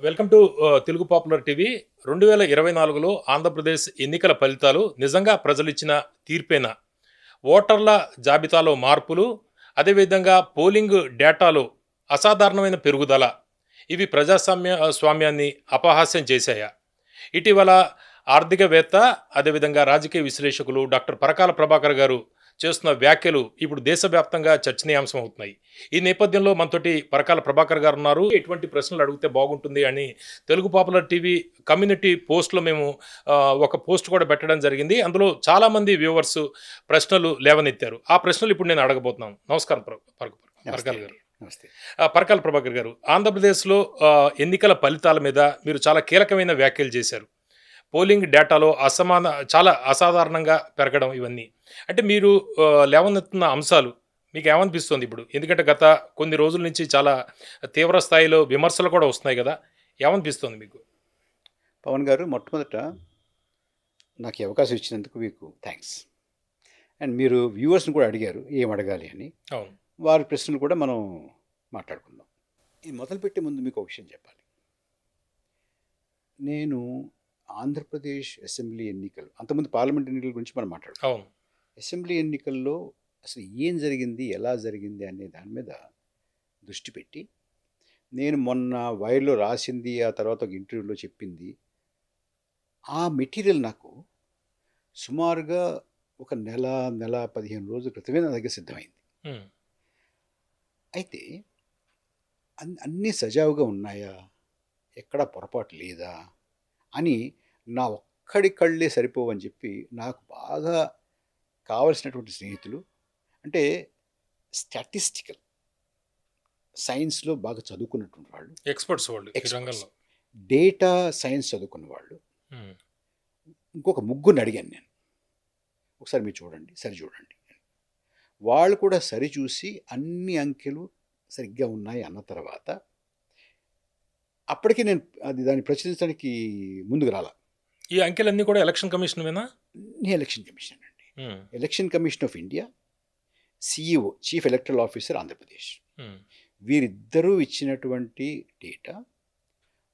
Welcome to Telugu popular TV. 2024లో ఆంధ్రప్రదేశ్ ఎన్నికల ఫలితాలు నిజంగా ప్రజలిచ్చిన తీర్పేనా? ఓటర్ల జాబితాలో మార్పులు, అదేవిధంగా పోలింగ్ డేటాలో అసాధారణమైన పెరుగుదల, ఇవి స్వామ్యాన్ని అపహాస్యం చేశాయా? ఇటీవల ఆర్థికవేత్త, అదేవిధంగా రాజకీయ విశ్లేషకులు డాక్టర్ పరకాల ప్రభాకర్ గారు చేస్తున్న వ్యాఖ్యలు ఇప్పుడు దేశవ్యాప్తంగా చర్చనీయాంశం అవుతున్నాయి. ఈ నేపథ్యంలో మనతోటి పరకాల ప్రభాకర్ గారు ఉన్నారు. ఎటువంటి ప్రశ్నలు అడిగితే బాగుంటుంది అని తెలుగు పాపులర్ టీవీ కమ్యూనిటీ పోస్ట్లో మేము ఒక పోస్ట్ కూడా పెట్టడం జరిగింది. అందులో చాలామంది వ్యూవర్స్ ప్రశ్నలు లేవనెత్తారు. ఆ ప్రశ్నలు ఇప్పుడు నేను అడగబోతున్నాను. నమస్కారం పరకాల గారు. నమస్తే. పరకాల ప్రభాకర్ గారు, ఆంధ్రప్రదేశ్లో ఎన్నికల ఫలితాల మీద మీరు చాలా కీలకమైన వ్యాఖ్యలు చేశారు. పోలింగ్ డేటాలో చాలా అసాధారణంగా పెరగడం, ఇవన్నీ అంటే మీరు లేవనెత్తున్న అంశాలు మీకు ఏమనిపిస్తుంది ఇప్పుడు? ఎందుకంటే గత కొన్ని రోజుల నుంచి చాలా తీవ్ర స్థాయిలో విమర్శలు కూడా వస్తున్నాయి కదా, ఏమనిపిస్తుంది మీకు? పవన్ గారు, మొట్టమొదట నాకు ఈ అవకాశం ఇచ్చినందుకు మీకు థ్యాంక్స్. అండ్ మీరు వ్యూవర్స్ని కూడా అడిగారు ఏం అడగాలి అని. అవును, వారి ప్రశ్నలు కూడా మనం మాట్లాడుకుందాం. ఇది మొదలుపెట్టే ముందు మీకు ఒక విషయం చెప్పాలి. నేను ఆంధ్రప్రదేశ్ అసెంబ్లీ ఎన్నికలు, అంతకుముందు పార్లమెంట్ ఎన్నికల గురించి మనం మాట్లాడుతాం. అవును, అసెంబ్లీ ఎన్నికల్లో అసలు ఏం జరిగింది, ఎలా జరిగింది అనే దాని మీద దృష్టి పెట్టి నేను మొన్న వైర్లో రాసింది, ఆ తర్వాత ఒక ఇంటర్వ్యూలో చెప్పింది, ఆ మెటీరియల్ నాకు సుమారుగా ఒక నెల 15 రోజుల క్రితమే నా దగ్గర సిద్ధమైంది. అయితే అన్నీ సజావుగా ఉన్నాయా, ఎక్కడా పొరపాటు లేదా అని నా ఒక్కడి కళ్ళే సరిపోవని చెప్పి నాకు బాగా కావలసినటువంటి స్నేహితులు, అంటే స్టాటిస్టికల్ సైన్స్లో బాగా చదువుకున్నటువంటి వాళ్ళు, ఎక్స్పర్ట్స్ వాళ్ళు ఈ రంగంలో, డేటా సైన్స్ చదువుకున్న వాళ్ళు, ఇంకొక ముగ్గురిని అడిగాను నేను, ఒకసారి మీరు చూడండి, సరి చూడండి. వాళ్ళు కూడా సరిచూసి అన్ని అంకెలు సరిగ్గా ఉన్నాయి అన్న తర్వాత అప్పటికి నేను దాన్ని ప్రచురించడానికి ముందుకు రాలా. ఈ అంకెలన్నీ కూడా ఎలక్షన్ కమిషన్ మీద? ఎలక్షన్ కమిషన్ అండి. Election commission of India, CEO, chief electoral officer Andhra Pradesh, వీరిద్దరూ ఇచ్చినటువంటి డేటా,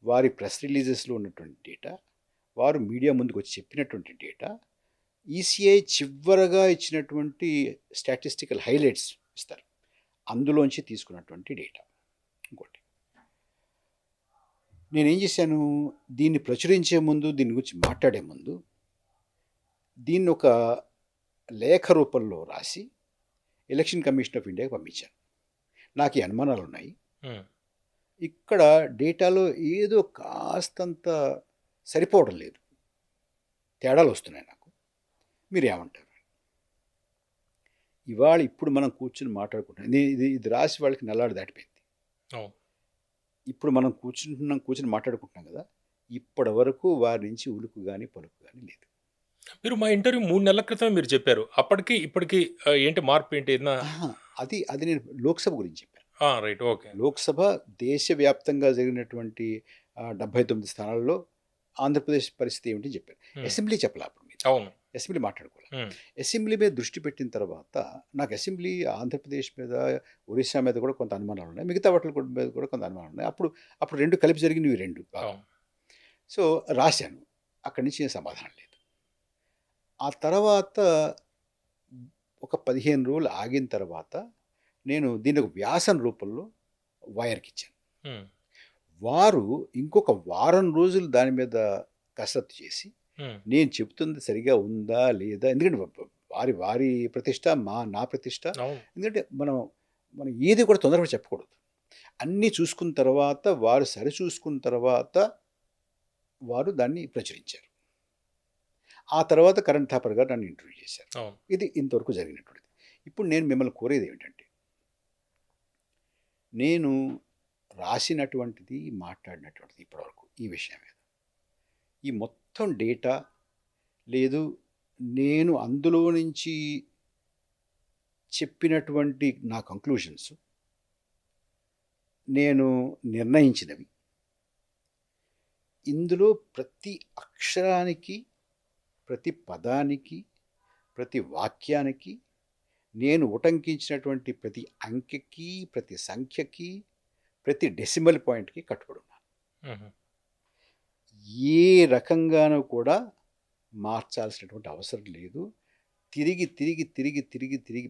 వారి ప్రెస్ రిలీజెస్లో ఉన్నటువంటి డేటా, వారు మీడియా ముందుకు వచ్చి చెప్పినటువంటి డేటా, ఈసీఐ చివరగా ఇచ్చినటువంటి స్టాటిస్టికల్ హైలైట్స్ ఇస్తారు, అందులోంచి తీసుకున్నటువంటి డేటా. ఇంకోటి నేనేం చేశాను, దీన్ని ప్రచురించే ముందు, దీని గురించి మాట్లాడే ముందు దీన్ని ఒక లేఖ రూపంలో రాసి ఎలక్షన్ కమిషన్ ఆఫ్ ఇండియాకి పంపించాను. నాకు ఈ అనుమానాలు ఉన్నాయి, ఇక్కడ డేటాలో ఏదో కాస్తంత సరిపోవడం లేదు, తేడాలు వస్తున్నాయి, నాకు మీరు ఏమంటారు? ఇవాళ ఇప్పుడు మనం కూర్చుని మాట్లాడుకుంటున్నాం, ఇది రాసి వాళ్ళకి నెల్లాడు దాటిపోయింది. ఇప్పుడు మనం కూర్చుని మాట్లాడుకుంటున్నాం కదా, ఇప్పటి వరకు వారి నుంచి ఉలుకు కానీ పలుకు కానీ లేదు. మీరు మా ఇంటర్వ్యూ 3 నెలల క్రితమే మీరు చెప్పారు, అప్పటికి ఇప్పటికి ఏంటి మార్పు ఏంటి? అది నేను లోక్సభ గురించి చెప్పాను. Right, okay. లోక్సభ దేశవ్యాప్తంగా జరిగినటువంటి 79 స్థానాల్లో ఆంధ్రప్రదేశ్ పరిస్థితి ఏమిటి చెప్పాను. అసెంబ్లీ చెప్పలే అప్పుడు మీరు. అవును, అసెంబ్లీ మాట్లాడుకోవాలి. అసెంబ్లీ మీద దృష్టి పెట్టిన తర్వాత నాకు అసెంబ్లీ ఆంధ్రప్రదేశ్ మీద, ఒరిస్సా మీద కూడా కొంత అనుమానాలు ఉన్నాయి, మిగతా వాటి మీద కూడా కొంత అనుమానాలు ఉన్నాయి. అప్పుడు రెండు కలిపి జరిగినవి, రెండు. సో రాశాను, అక్కడి నుంచి సమాధానం లేదు. ఆ తర్వాత ఒక 15 రోజులు ఆగిన తర్వాత నేను దీన్ని ఒక వ్యాసం రూపంలో వైర్కి ఇచ్చాను. వారు ఇంకొక వారం రోజులు దాని మీద కసరత్తు చేసి నేను చెప్తుంది సరిగా ఉందా లేదా, ఎందుకంటే వారి ప్రతిష్ట, నా ప్రతిష్ట. ఎందుకంటే మనం ఏది కూడా తొందరగా చెప్పకూడదు. అన్నీ చూసుకున్న తర్వాత, వారు సరి చూసుకున్న తర్వాత వారు దాన్ని ప్రచురించారు. ఆ తర్వాత కరణ్ థాపర్ గారు నన్ను ఇంటర్వ్యూ చేశారు. ఇది ఇంతవరకు జరిగినటువంటిది. ఇప్పుడు నేను మిమ్మల్ని కోరేది ఏమిటంటే, నేను రాసినటువంటిది, మాట్లాడినటువంటిది ఇప్పటివరకు ఈ విషయం మీద, ఈ మొత్తం డేటా లేదు, నేను అందులో నుంచి చెప్పినటువంటి నా కంక్లూషన్స్, నేను నిర్ణయించినవి, ఇందులో ప్రతి అక్షరానికి, ప్రతి పదానికి, ప్రతి వాక్యానికి, నేను ఉటంకించినటువంటి ప్రతి అంకెకి, ప్రతి సంఖ్యకి, ప్రతి డెసిమల్ పాయింట్కి కట్టుబడి ఉన్నాను. హుహు. ఏ రకంగానూ కూడా మార్చాల్సినటువంటి అవసరం లేదు. తిరిగి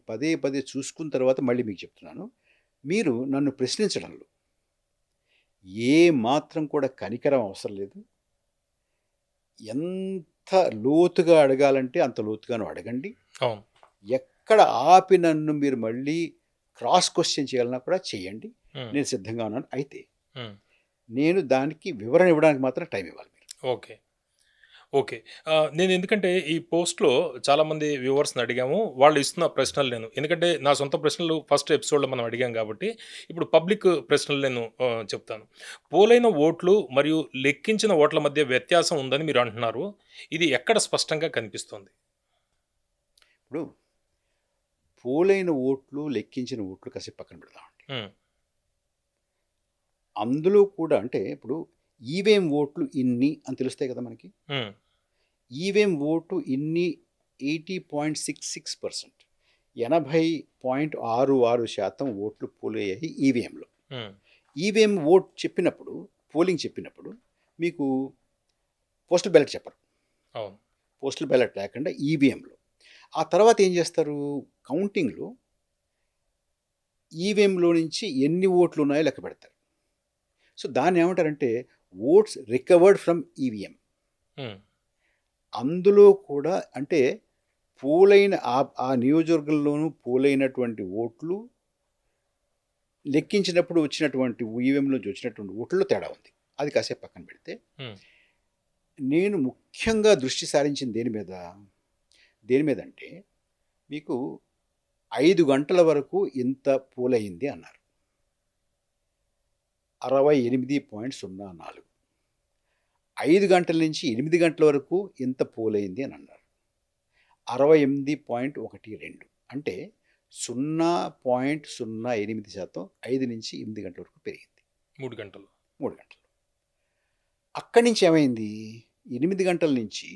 పదే పదే చూసుకున్న తర్వాత మళ్ళీ మీకు చెప్తున్నాను. మీరు నన్ను ప్రశ్నించడంలో ఏ మాత్రం కూడా కనికరం అవసరం లేదు. ఎంత లోతుగా అడగాలంటే అంత లోతుగాను అడగండి. అవును. ఎక్కడ ఆపి నన్ను మీరు మళ్ళీ క్రాస్ క్వెషన్ చేయాలన్నా కూడా చేయండి. హ్మ్. నేను సిద్ధంగా ఉన్నాను. అయితే హ్మ్. నేను దానికి వివరణ ఇవ్వడానికి మాత్రం టైం ఇవ్వాలి మీరు. ఓకే. ఓకే. నేను ఎందుకంటే ఈ పోస్ట్‌లో చాలామంది వ్యూవర్స్‌ని అడిగాము. వాళ్ళు ఇస్తున్న ప్రశ్నలు నేను ఎందుకంటే నా సొంత ప్రశ్నలు ఫస్ట్ ఎపిసోడ్‌లో మనం అడిగాం కాబట్టి, ఇప్పుడు పబ్లిక్ ప్రశ్నలు నేను చెప్తాను. పోలైన ఓట్లు మరియు లెక్కించిన ఓట్ల మధ్య వ్యత్యాసం ఉందని మీరు అంటున్నారు. ఇది ఎక్కడ స్పష్టంగా కనిపిస్తుంది? ఇప్పుడు పోలైన ఓట్లు, లెక్కించిన ఓట్లు కాసేపు పక్కన పెడదామండి. హ్మ్. అందులో కూడా అంటే ఇప్పుడు ఈవీఎం ఓట్లు ఇన్ని అని తెలుస్తాయి కదా మనకి. హ్మ్. ఈవీఎం ఓటు ఇన్ని 80.66% 80.66% ఓట్లు పోలయ్యాయి ఈవీఎంలో. హ్మ్. ఈవీఎం ఓట్ చెప్పినప్పుడు, పోలింగ్ చెప్పినప్పుడు మీకు పోస్టల్ బ్యాలెట్ చెప్పరు. అవును. పోస్టల్ బ్యాలెట్ లేకుండా ఈవీఎంలో. ఆ తర్వాత ఏం చేస్తారు? కౌంటింగ్‌లో ఈవీఎంలో నుంచి ఎన్ని ఓట్లు ఉన్నాయో లెక్క పెడతారు. సో దాన్ని ఏమంటారంటే ఓట్స్ రికవర్డ్ ఫ్రమ్ ఈవీఎం. హ్మ్. అందులో కూడా అంటే పోలైన ఆ నియోజకవర్గంలోనూ పోలైనటువంటి ఓట్లు లెక్కించినప్పుడు వచ్చినటువంటి ఈవీఎంలోంచి వచ్చినటువంటి ఓట్లలో తేడా ఉంది. అది కాసేపు పక్కన పెడితే హ్మ్. నేను ముఖ్యంగా దృష్టి సారించింది దేని మీద అంటే మీకు 5 గంటల వరకు ఇంత పోలయింది అన్నారు. 68.04. 5 గంటల నుంచి 8 గంటల వరకు ఇంత పోలయింది అని అన్నారు. 68.12. అంటే 0.08% 5 నుంచి 8 గంటల వరకు పెరిగింది. 3 గంటలు. 3 గంటలు. అక్కడి నుంచి ఏమైంది? 8 గంటల నుంచి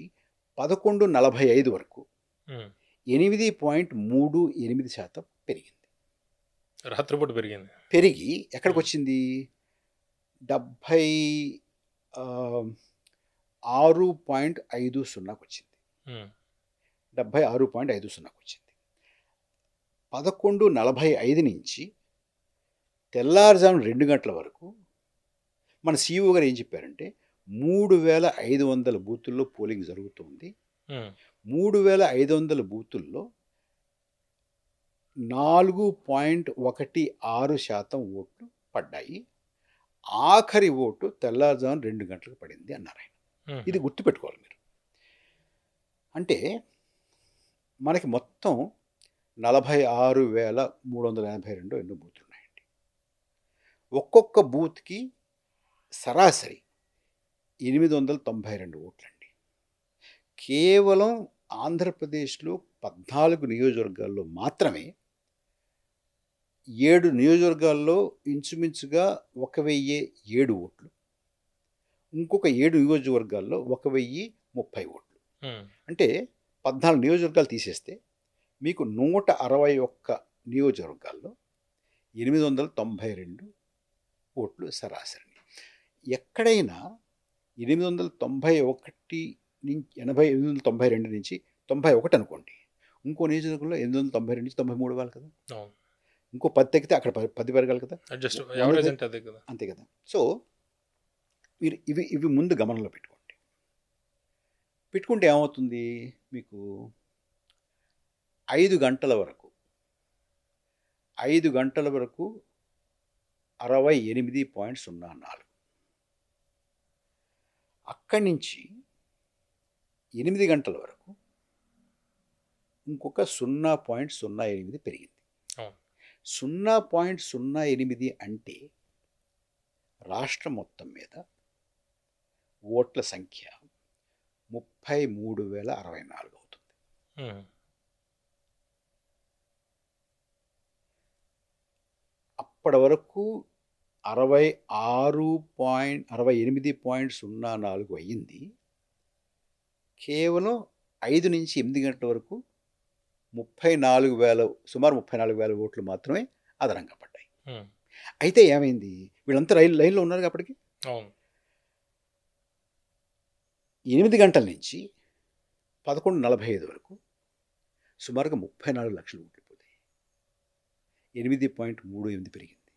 11:45 వరకు హ్మ్. 8.38% పెరిగింది. రాత్రిపూట పెరిగింది. పెరిగి ఎక్కడికొచ్చింది? 76.50కొచ్చింది. హ్మ్. 76.50కొచ్చింది. 11:45 నుంచి తెల్లారుజామున 2 గంటల వరకు మన సీఈఓ గారు ఏం చెప్పారంటే 3,500 బూతుల్లో పోలింగ్ జరుగుతుంది. హ్మ్. 3,500 బూతుల్లో 4.16% ఓట్లు పడ్డాయి. ఆఖరి ఓటు తెల్లారుజామున 2 గంటలకు పడింది అన్నారు ఆయన. హుహు. ఇది గుర్తుపెట్టుకోవాలి మీరు. అంటే మనకి మొత్తం 46,382 ఎన్నో బూతులు ఉన్నాయండి. ఒక్కొక్క బూత్‌కి సరాసరి 892 ఓట్లండి. కేవలం ఆంధ్రప్రదేశ్‌లో 14 నియోజకవర్గాల్లో మాత్రమే 7 నియోజకవర్గాల్లో ఇంచుమించుగా 1,007 ఓట్లు. ఇంకొక 7 నియోజకవర్గాల్లో 1,030 ఓట్లు. హ్మ్. అంటే 14 నియోజకవర్గాలు తీసేస్తే మీకు 161 నియోజకవర్గాల్లో 892 ఓట్లు సరాసరి. ఎక్కడైనా 891 నుంచి 892 నుంచి 91 అనుకోండి. ఇంకో నియోజకవర్గంలో 892 నుంచి 93 ఇవ్వాలి కదా! అవును. ఇంకో 10 తగ్గితే అక్కడ 10 పెరగాలి కదా! అడ్జస్ట్ 100 యావరేజ్ అంటే అదే కదా! అంతే కదా! సో మీరు ఇవి ముందు గమనంలో పెట్టుకోండి. పెట్టుకుంటే ఏమవుతుంది మీకు 5 గంటల వరకు 68.04. అక్కడి నుంచి 8 గంటల వరకు ఇంకొక 0.08 పెరిగింది. అవును. 0.08 అంటే రాష్ట్రం మొత్తం మీద ఓట్ల సంఖ్య 33,064 అవుతుంది. హ్మ్. అప్పటి వరకు 68.04 అయ్యింది. కేవలం 5 నుంచి 8 గంటల వరకు 34,000 సుమారు 34,000 ఓట్లు మాత్రమే అదనంగా పడ్డాయి. హ్మ్. అయితే ఏమైంది? వీళ్ళంతా లైన్‌లో ఉన్నారు అప్పటికి. అవును. 8 గంటల నుంచి 11:45 వరకు సుమారుగా 34 లక్షలు ఓట్లు పోతాయి. 8.38 పెరిగింది.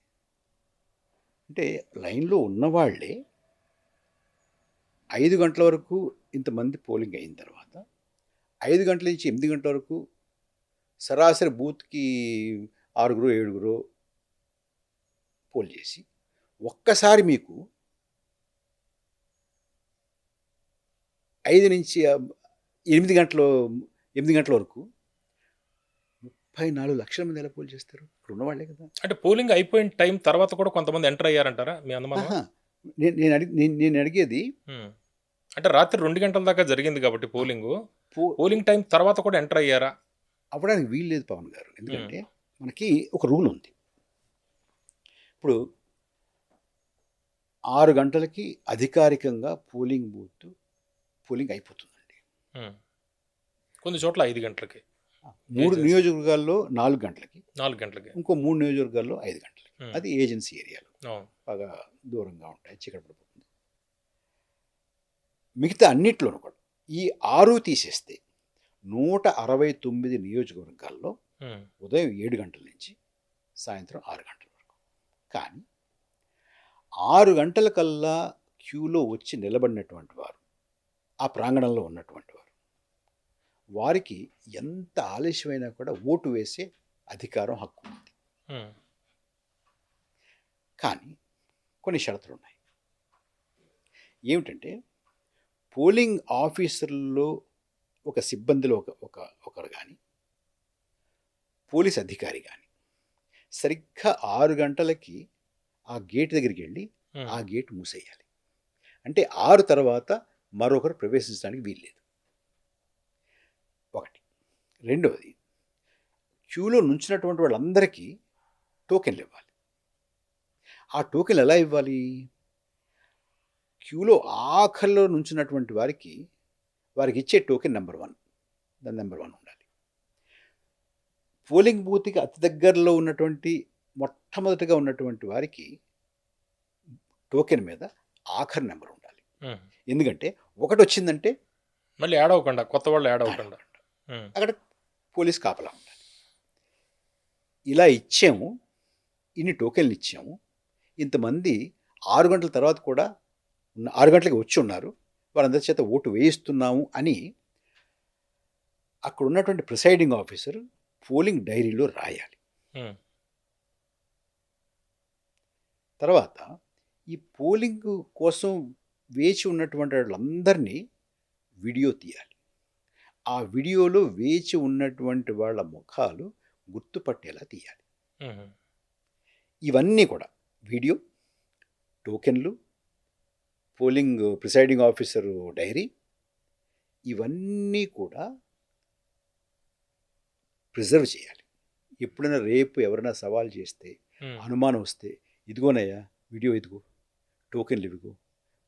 అంటే లైన్లో ఉన్నవాళ్లే 5 గంటల వరకు ఇంతమంది పోలింగ్ అయిన తర్వాత 5 గంటల నుంచి 8 గంటల వరకు సరాసరి బూత్కి 6-7 పోల్ చేసి ఒక్కసారి మీకు 5 నుంచి 8 గంటల వరకు 34 లక్షల మంది ఎలా పోల్ చేస్తారు? ఇప్పుడు ఉన్నవాళ్లే కదా. అంటే పోలింగ్ అయిపోయిన టైం తర్వాత కూడా కొంతమంది ఎంటర్ అయ్యారంటారా మీ అనుమానం? నేను అడిగేది అంటే రాత్రి 2 గంటల దాకా జరిగింది కాబట్టి పోలింగ్ టైం తర్వాత కూడా ఎంటర్ అయ్యారా? అవ్వడానికి వీలు లేదు పవన్ గారు. ఎందుకంటే మనకి ఒక రూల్ ఉంది. ఇప్పుడు 6 గంటలకి అధికారికంగా పోలింగ్ అయిపోతుందండి. కొన్ని చోట్ల 5 గంటలకి, 3 నియోజకవర్గాల్లో 4 గంటలకి, 4 గంటలకి, ఇంకో 3 నియోజకవర్గాల్లో 5 గంటలకి. అది ఏజెన్సీ ఏరియాలో బాగా దూరంగా ఉంటాయి, చీకటి పడిపోతుంది. మిగతా అన్నిట్లోనూ కూడా ఈ 6 తీసేస్తే 169 నియోజకవర్గాల్లో ఉదయం 7 గంటల నుంచి సాయంత్రం 6 గంటల వరకు. కానీ 6 గంటల కల్లా క్యూలో వచ్చి నిలబడినటువంటి వారు, ఆ ప్రాంగణంలో ఉన్నటువంటి వారు, వారికి ఎంత ఆలస్యమైనా కూడా ఓటు వేసే అధికారం, హక్కు ఉంది. కానీ కొన్ని షరతులు ఉన్నాయి. ఏమిటంటే పోలింగ్ ఆఫీసర్లో ఒక సిబ్బందిలో ఒకరు కానీ, పోలీస్ అధికారి కానీ సరిగ్గా 6 గంటలకి ఆ గేట్ దగ్గరికి వెళ్ళి ఆ గేట్ మూసేయాలి. అంటే 6 తర్వాత మరొకరు ప్రవేశించడానికి వీల్లేదు. ఒకటి. రెండవది, క్యూలో నుంచినటువంటి వాళ్ళందరికీ టోకెన్లు ఇవ్వాలి. ఆ టోకెన్లు ఎలా ఇవ్వాలి? క్యూలో ఆఖరిలో నుంచినటువంటి వారికి ఇచ్చే టోకెన్ నెంబర్ 1, దాని నెంబర్ 1 ఉండాలి. పోలింగ్ బూత్కి అతి దగ్గరలో ఉన్నటువంటి మొట్టమొదటిగా ఉన్నటువంటి వారికి టోకెన్ మీద ఆఖరి నెంబర్ ఉండాలి. ఎందుకంటే ఒకటి వచ్చిందంటే మళ్ళీ యాడ్ అవ్వకుండా, కొత్త వాళ్ళు యాడ్ అవ్వకుండా అక్కడ పోలీస్ కాపలా ఉండాలి. ఇలా ఇచ్చాము, ఇన్ని టోకెన్లు ఇచ్చాము, ఇంతమంది 6 గంటల తర్వాత కూడా 6 గంటలకి వచ్చి ఉన్నారు, వారందరి చేత ఓటు వేయిస్తున్నాము అని అక్కడ ఉన్నటువంటి ప్రిసైడింగ్ ఆఫీసర్ పోలింగ్ డైరీలో రాయాలి. తర్వాత ఈ పోలింగ్ కోసం వేచి ఉన్నటువంటి వాళ్ళందరినీ వీడియో తీయాలి. ఆ వీడియోలో వేచి ఉన్నటువంటి వాళ్ళ ముఖాలు గుర్తుపట్టేలా తీయాలి. ఇవన్నీ కూడా వీడియో, టోకెన్లు, పోలింగ్ ప్రిసైడింగ్ ఆఫీసరు డైరీ, ఇవన్నీ కూడా ప్రిజర్వ్ చేయాలి. ఎప్పుడైనా రేపు ఎవరైనా సవాల్ చేస్తే, అనుమానం వస్తే, ఇదిగోనయ్యా వీడియో, ఇదిగో టోకెన్లు, ఇదిగో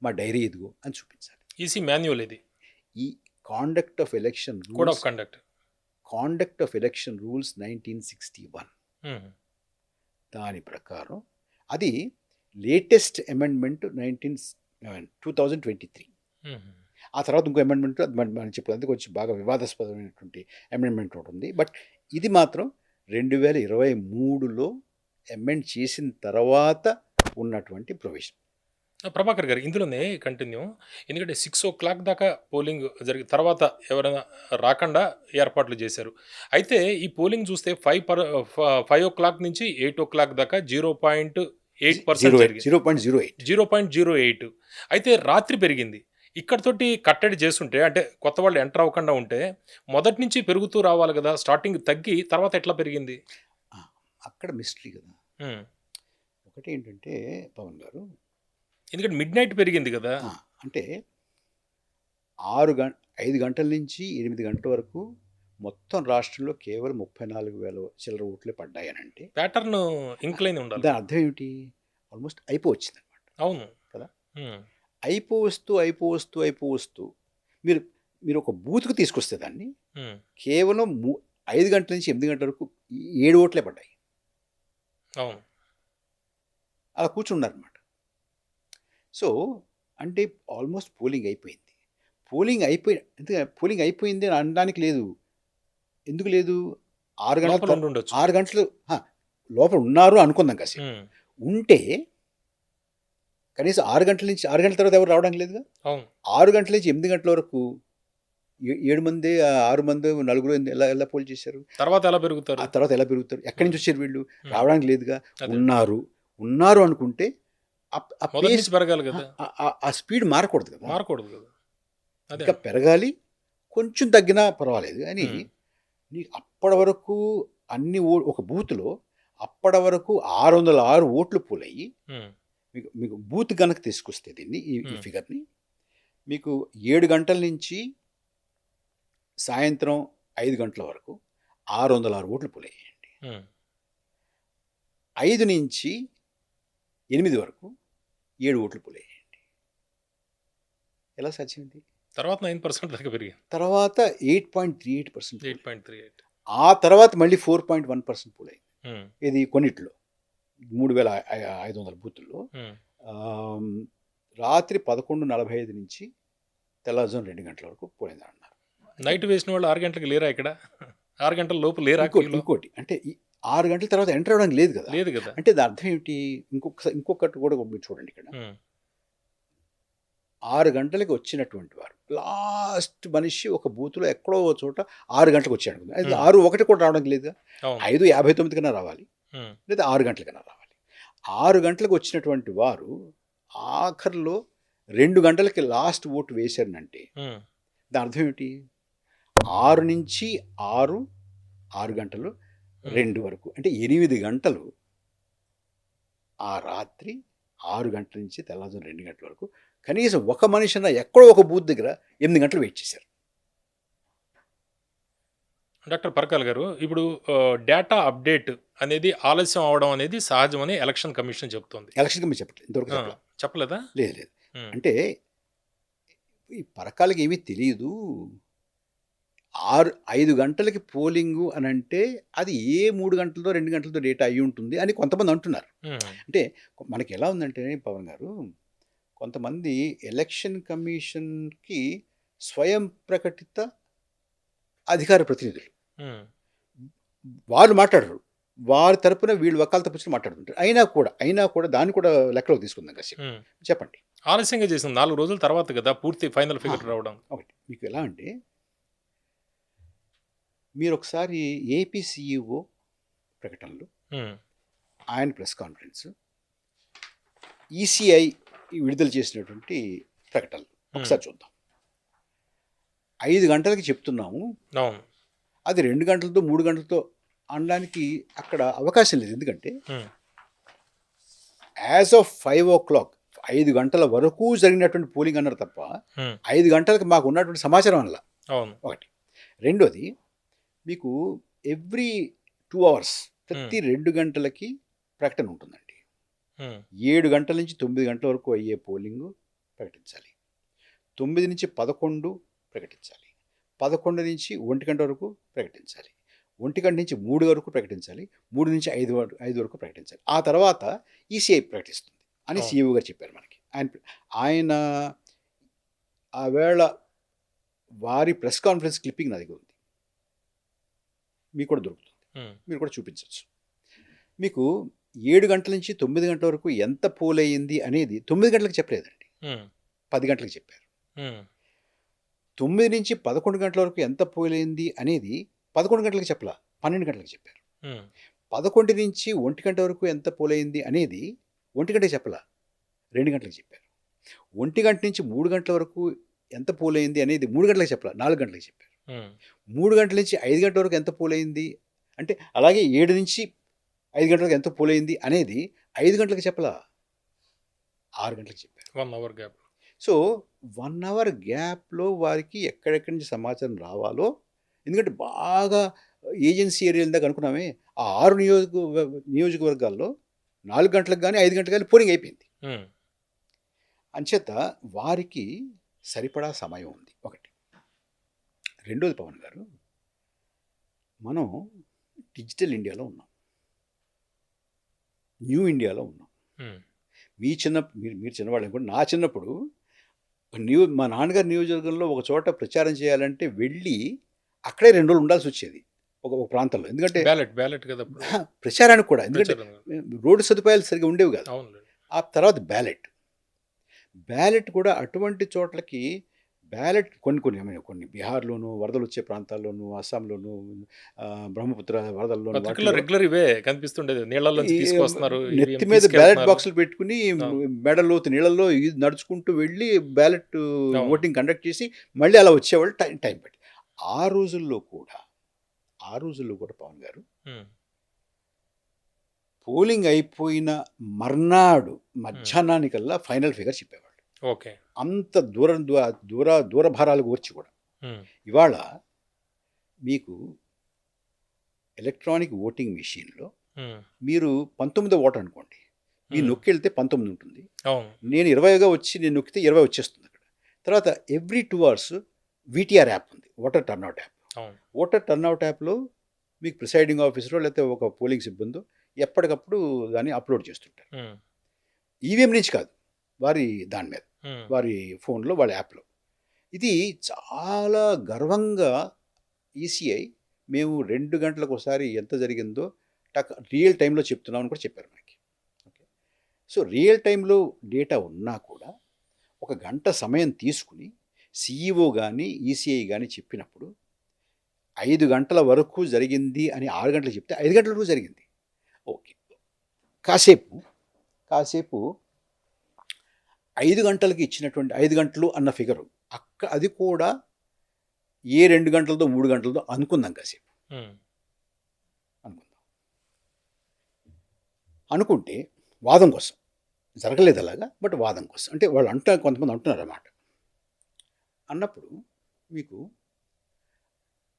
మా డైరీ, ఇదిగో అని చూపించాలి. ఈసీ మాన్యువల్ ఇది. ఈ కాండక్ట్ ఆఫ్ ఎలక్షన్ రూల్స్ 1961 దాని ప్రకారం అది లేటెస్ట్ అమెండ్మెంట్ 2023. ఆ తర్వాత ఇంకో అమెండ్మెంట్ మనం చెప్పాలంటే కొంచెం బాగా వివాదాస్పదమైనటువంటి అమెండ్మెంట్ ఉంటుంది. బట్ ఇది మాత్రం 2023లో అమెండ్ చేసిన తర్వాత ఉన్నటువంటి ప్రొవిజన్. ప్రభాకర్ గారు, ఇందులోనే కంటిన్యూ, ఎందుకంటే 6 o'clock దాకా పోలింగ్ జరిగిన తర్వాత ఎవరైనా రాకుండా ఏర్పాట్లు చేశారు. అయితే ఈ పోలింగ్ చూస్తే 5 o'clock నుంచి 8 o'clock దాకా 0.8% జరిగింది. 0.08. అయితే రాత్రి పెరిగింది. ఇక్కడతోటి కట్టడి చేస్తుంటే, అంటే కొత్త వాళ్ళు ఎంటర్ అవ్వకుండా ఉంటే మొదటి నుంచి పెరుగుతూ రావాలి కదా, స్టార్టింగ్ తగ్గి తర్వాత ఎట్లా పెరిగింది? అక్కడ మిస్టరీ కదా. ఒకటి ఏంటంటే పవన్ గారు, ఎందుకంటే మిడ్ నైట్ పెరిగింది కదా. అంటే 5 గంటల నుంచి 8 గంటల వరకు మొత్తం రాష్ట్రంలో కేవలం 34,000 చిల్లర ఓట్లే పడ్డాయనంటే ప్యాటర్న్ ఇంక్లైన్ ఉండాలి. దాని అర్థం ఏమిటి? ఆల్మోస్ట్ అయిపోవచ్చింది అనమాట. అవును కదా. అయిపోవస్తూ మీరు ఒక బూత్కు తీసుకొస్తే దాన్ని కేవలం 5 గంటల నుంచి 8 గంటల వరకు 7 ఓట్లే పడ్డాయి. అవును, అలా కూర్చున్నారనమాట. సో అంటే ఆల్మోస్ట్ పోలింగ్ అయిపోయింది. పోలింగ్ అయిపోయింది అని అనడానికి లేదు. ఎందుకు లేదు? 6 లోపల గంటల ఉండి ఉండొచ్చు. 6 గంటలు లోపల ఉన్నారు అనుకుందాం కాసేపు. ఉమ్, ఉంటే కనీసం 6 గంటల నుంచి 6 గంటల తర్వాత ఎవరు రావడానికి లేదుగా. అవును. 6 గంటల నుంచి 8 గంటల వరకు 7 మంది 6 మంది నలుగురు ఎలా ఎలా పోల్ చేశారు? తర్వాత ఎలా పెరుగుతారు? ఆ తర్వాత ఎలా పెరుగుతారు? ఎక్కడి నుంచి వచ్చారు వీళ్ళు? రావడానికి లేదుగా. అదే. ఉన్నారు అనుకుంటే ఆ మొదటి pace, నుంచి పెరగాలి కదా, ఆ స్పీడ్ మారకూడదు కదా. మారకూడదు కదా. అదే. ఇంకా పెరగాలి, కొంచెం తగ్గినా పర్వాలేదు అని. నీకు అప్పటి వరకు ఒక బూత్లో అప్పటి వరకు 606 ఓట్లు పోలయ్యి, ఉమ్, మీకు మీకు బూత్ కనుక తీసుకొస్తే దీన్ని ఈ ఫిగర్ని, మీకు 7 గంటల నుంచి సాయంత్రం 5 గంటల వరకు 606 ఓట్లు పోలయ్యాయండి. ఉమ్, 5 నుంచి 8 వరకు 7 ఓట్లు పోలయ్యాయండి. ఎలా సాధ్యమైంది? తర్వాత 9% దాకా పెరిగింది. తర్వాత 8.38%. 8.38. ఆ తర్వాత మళ్ళీ 4.1% పోలయ్యింది. ఉమ్, ఇది కొన్నిట్లో 3500 బూతుల్లో. ఉమ్, రాత్రి 11:45 నుంచి తెల్లవారుజాము 2 గంటల వరకు పోయింది అన్నారు. నైట్ వేసిన వాళ్ళు 6 గంటలకు లేరా ఇక్కడ? 6 గంటల లోపు లేరా? ఇంకోటి అంటే ఈ 6 గంటల తర్వాత ఎంటర్ అవ్వడానికి లేదు కదా. లేదు కదా. అంటే దాని అర్థం ఏమిటి? ఇంకొకటి కూడా మీరు చూడండి ఇక్కడ. 6 గంటలకి వచ్చినటువంటి వారు లాస్ట్ మనిషి ఒక బూత్లో ఎక్కడో ఒక చోట 6 గంటలకు వచ్చాడు. అది 6:01 కూడా రావడానికి లేదు. 5:59 కన్నా రావాలి, లేదా 6 గంటలకన్నా రావాలి. 6 గంటలకు వచ్చినటువంటి వారు ఆఖరిలో 2 గంటలకి లాస్ట్ ఓటు వేశారనంటే దాని అర్థం ఏమిటి? 6 నుంచి 6 గంటలు 2 వరకు, అంటే 8 గంటలు. ఆ రాత్రి 6 గంటల నుంచి తెల్లవారుజాము 2 గంటల వరకు కనీసం ఒక మనిషి అన్న ఎక్కడో ఒక బూత్ దగ్గర 8 గంటలు వెయిట్ చేశారు. డాక్టర్ పరకాల గారు, ఇప్పుడు డేటా అప్డేట్ అనేది ఆలస్యం అవడం అనేది సహజమని ఎలక్షన్ కమిషన్ చెప్తుంది. ఎలక్షన్ కమిషన్ చెప్పట్లేదు, ఇంతవరకు చెప్పలేదా? లేదు. అంటే ఈ పరకాలకి ఏమీ తెలియదు. 5 గంటలకి పోలింగు అని అంటే అది 3 గంటలతో 2 గంటలతో డేటా అయ్యి ఉంటుంది అని కొంతమంది అంటున్నారు. అంటే మనకి ఎలా ఉందంటే పవన్ గారు, కొంతమంది ఎలక్షన్ కమిషన్కి స్వయం ప్రకటిత అధికార ప్రతినిధులు, వాళ్ళు మాట్లాడరు. వారి తరపున వీళ్ళు వకాలత పుచ్చుకుని మాట్లాడుతుంటారు. అయినా కూడా దాన్ని కూడా లెక్కలోకి తీసుకుందాం కాసి. చెప్పండి. ఆలస్యంగా చేసింది 4 రోజుల తర్వాత కదా పూర్తి ఫైనల్ ఫిగర్ రావడం. ఒకటి మీకు ఎలా అంటే, మీరు ఒకసారి ఏపీ సిఇఓ ప్రకటనలు, ఆయన ప్రెస్ కాన్ఫరెన్స్, ఈసీఐ విడుదల చేసినటువంటి ప్రకటనలు ఒకసారి చూద్దాం. 5 గంటలకి చెప్తున్నాము, అది 2 గంటలతో 3 గంటలతో అనడానికి అక్కడ అవకాశం లేదు. ఎందుకంటే యాజ్ ఆఫ్ 5 o'clock 5 గంటల వరకు జరిగినటువంటి పోలింగ్ అన్నారు తప్ప 5 గంటలకు మాకు ఉన్నటువంటి సమాచారం అనలా. ఒకటి. రెండోది, మీకు ఎవ్రీ 2 hours ప్రతి 2 గంటలకి ప్రకటన ఉంటుందండి. 7 గంటల నుంచి 9 గంటల వరకు అయ్యే పోలింగు ప్రకటించాలి, 9 నుంచి 11 ప్రకటించాలి, 11 నుంచి 1 గంట వరకు ప్రకటించాలి, 1 గంట నుంచి 3 వరకు ప్రకటించాలి, 3 నుంచి 5 వరకు ప్రకటించాలి. ఆ తర్వాత ఈసీఐ ప్రకటిస్తుంది అని సీఈఓ గారు చెప్పారు మనకి. ఆయన ఆ వేళ వారి ప్రెస్ కాన్ఫరెన్స్ క్లిప్పింగ్ నా దగ్గర ఉంది, మీకు కూడా దొరుకుతుంది, మీరు కూడా చూపించవచ్చు. మీకు 7 గంటల నుంచి 9 గంటల వరకు ఎంత పోల్ అయ్యింది అనేది 9 గంటలకు చెప్పలేదండి, 10 గంటలకు చెప్పారు. 9 నుంచి 11 గంటల వరకు ఎంత పోల్ అయింది అనేది 11 గంటలకు చెప్పలా, 12 గంటలకు చెప్పారు. 11 నుంచి 1 గంట వరకు ఎంత పోల్ అయింది అనేది 1 గంటకి చెప్పలా, 2 గంటలకు చెప్పారు. 1 గంట నుంచి 3 గంటల వరకు ఎంత పోల్ అయింది అనేది 3 గంటలకు చెప్పలా, 4 గంటలకు చెప్పారు. 3 గంటల నుంచి 5 గంటల వరకు ఎంత పోల్ అయింది అంటే, అలాగే 7 నుంచి 5 గంటలకు ఎంత పోల్ అయింది అనేది 5 గంటలకు చెప్పలా, 6 గంటలకు చెప్పారు. 1 hour గ్యాప్. సో 1 hour గ్యాప్లో వారికి ఎక్కడెక్కడి నుంచి సమాచారం రావాలో, ఎందుకంటే బాగా ఏజెన్సీ ఏరియాల దాకా అనుకున్నామే, ఆ 6 నియోజకవర్గాల్లో 4 గంటలకు కానీ 5 గంటలకు కానీ పోలింగ్ అయిపోయింది. అంచేత వారికి సరిపడా సమయం ఉంది. ఒకటి. రెండోది పవన్ గారు, మనం డిజిటల్ ఇండియాలో ఉన్నాం, న్యూ ఇండియాలో ఉన్నాం. మీరు చిన్నవాళ్ళు అనుకోండి, నా చిన్నప్పుడు మా నాన్నగారి నియోజకవర్గంలో ఒక చోట ప్రచారం చేయాలంటే వెళ్ళి అక్కడే 2 రోజులు ఉండాల్సి వచ్చేది ఒక ప్రాంతంలో. ఎందుకంటే బ్యాలెట్ కదా అప్పుడు. ప్రచారానికి కూడా. ఎందుకంటే ప్రచారం. రోడ్డు సదుపాయాలు సరిగ్గా ఉండేవి కాదు. అవును. ఆ తర్వాత బ్యాలెట్ కూడా అటువంటి చోట్లకి కొన్ని బీహార్‌లోను, వరదలు వచ్చే ప్రాంతాల్లోను, అస్సాంలోను, బ్రహ్మపుత్ర వరదల్లోను పత్రికల్లో వాటిలో రెగ్యులర్ ఇవే కనిపిస్తుండేది. నీళ్ళలోంచి ఈ తీసుకొస్తున్నారు. నెత్తి మీద బ్యాలెట్ బాక్సులు పెట్టుకుని మెడ లోతు నీళ్ళల్లో నడుచుకుంటూ వెళ్ళి బ్యాలెట్ అవును. ఓటింగ్ కండక్ట్ చేసి మళ్ళీ అలా వచ్చేవాళ్ళు టైం పెట్టి. ఆ రోజుల్లో కూడా పవన్ గారు పోలింగ్ అయిపోయిన మర్నాడు మధ్యాహ్నానికల్లా ఫైనల్ ఫిగర్ చెప్పేవాళ్ళు. ఓకే. అంత దూర భారాలకు వచ్చి కూడా. ఇవాళ మీకు ఎలక్ట్రానిక్ ఓటింగ్ మెషిన్లో మీరు 19 ఓటర్ అనుకోండి, మీరు నొక్కి వెళ్తే 19 ఉంటుంది. నేను 20గా వచ్చి నేను నొక్కితే 20 వచ్చేస్తుంది అక్కడ. తర్వాత ఎవ్రీ 2 hours VTR యాప్ ఉంది, voter turnout app. Voter turnout యాప్లో మీకు ప్రిసైడింగ్ ఆఫీసరో లేకపోతే ఒక పోలింగ్ సిబ్బందో ఎప్పటికప్పుడు దాన్ని అప్లోడ్ చేస్తుంటారు. ఈవీఎం నుంచి కాదు, దాని మీద వారి ఫోన్లో వాళ్ళ యాప్లో. ఇది చాలా గర్వంగా ఈసీఐ మేము 2 గంటలకు ఒకసారి ఎంత జరిగిందో రియల్ టైంలో చెప్తున్నామని కూడా చెప్పారు మనకి. ఓకే. సో రియల్ టైంలో డేటా ఉన్నా కూడా 1 గంట సమయం తీసుకుని సిఈఓ కానీ ఈసీఐ కానీ చెప్పినప్పుడు 5 గంటల వరకు జరిగింది అని 6 గంటలు చెప్తే 5 గంటల వరకు జరిగింది. ఓకే. కాసేపు 5 గంటలకి ఇచ్చినటువంటి 5 గంటలు అన్న ఫిగరు అది కూడా ఏ 2 గంటలతో 3 గంటలతో అనుకుందాం. కాసేపు అనుకుంటే వాదం కోసం జరగలేదు అలాగా, బట్ వాదం కోసం అంటే వాళ్ళు కొంతమంది అంటున్నారు అన్నమాట. అన్నప్పుడు మీకు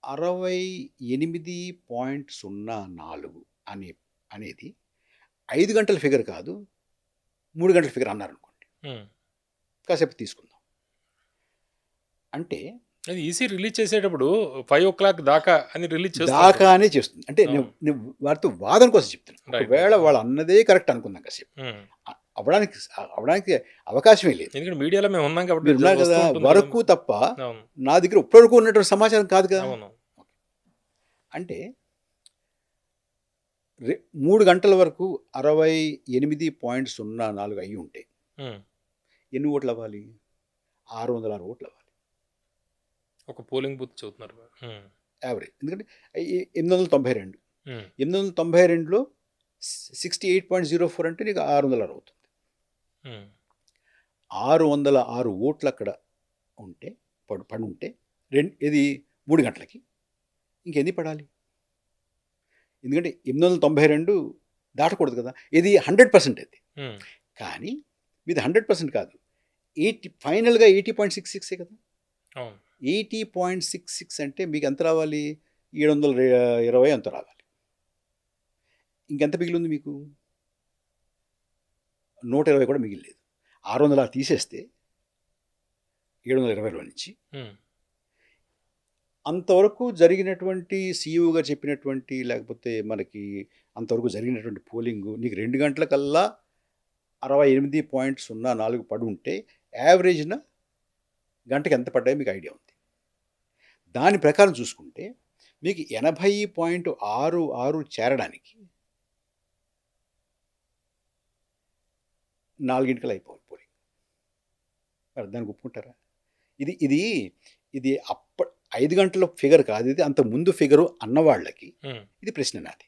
68.04 అనేది 5 గంటల ఫిగర్ కాదు, 3 గంటల ఫిగర్ అన్నారనుకోండి. కాసేపు తీసుకుందాం అంటే అది ఈసీ రిలీజ్ చేసేటప్పుడు 5 o'clock దాకా అని రిలీజ్ దాకానే చేస్తుంది. అంటే నేను వారితో వాదన కోసం చెప్తాను. ఒకవేళ వాళ్ళు అన్నదే కరెక్ట్ అనుకుందాం, కాసేపు అవడానికి అవకాశమే లేదు. ఎందుకంటే మీడియాలో మేము ఉన్నాం కాబట్టి మీరు ఉన్నారు కదా వరకు తప్ప నా దగ్గర ఇప్పటివరకు ఉన్నటువంటి సమాచారం కాదు కదా. అంటే 3 గంటల వరకు 68.04 అయ్యి ఉంటే ఎన్ని ఓట్లు అవ్వాలి? 606 ఓట్లు అవ్వాలి. ఒక పోలింగ్ బూత్ చదువుతున్నారు యావరేజ్. ఎందుకంటే 892 892లో 68.04 అంటే నీకు 606 అవుతుంది. 606 ఓట్లు అక్కడ ఉంటే పడి ఉంటే ఇది 3 గంటలకి ఇంకెన్ని పడాలి? ఎందుకంటే 892 దాటకూడదు కదా. ఇది 100% అది. కానీ మీది 100% కాదు, ఫైనల్గా 80.66 కదా. 80.66 అంటే మీకు ఎంత రావాలి? 720 ఎంత రావాలి. ఇంకెంత మిగిలింది మీకు? 120 కూడా మిగిలిలేదు. 606 తీసేస్తే 720లో నుంచి అంతవరకు జరిగినటువంటి సీఈఓ గారు చెప్పినటువంటి లేకపోతే మనకి అంతవరకు జరిగినటువంటి పోలింగు నీకు 2 గంటలకల్లా 68.04 పడి ఉంటే యావరేజ్న గంటకి ఎంత పడ్డాయో మీకు ఐడియా ఉంది. దాని ప్రకారం చూసుకుంటే మీకు 80.66 చేరడానికి 4 గంటలు అయిపోవాలి పోలింగ్. దానికి ఒప్పుకుంటారా? ఇది 5 గంటల ఫిగర్ కాదు, ఇది అంత ముందు ఫిగరు అన్నవాళ్ళకి ఇది ప్రశ్న నాది.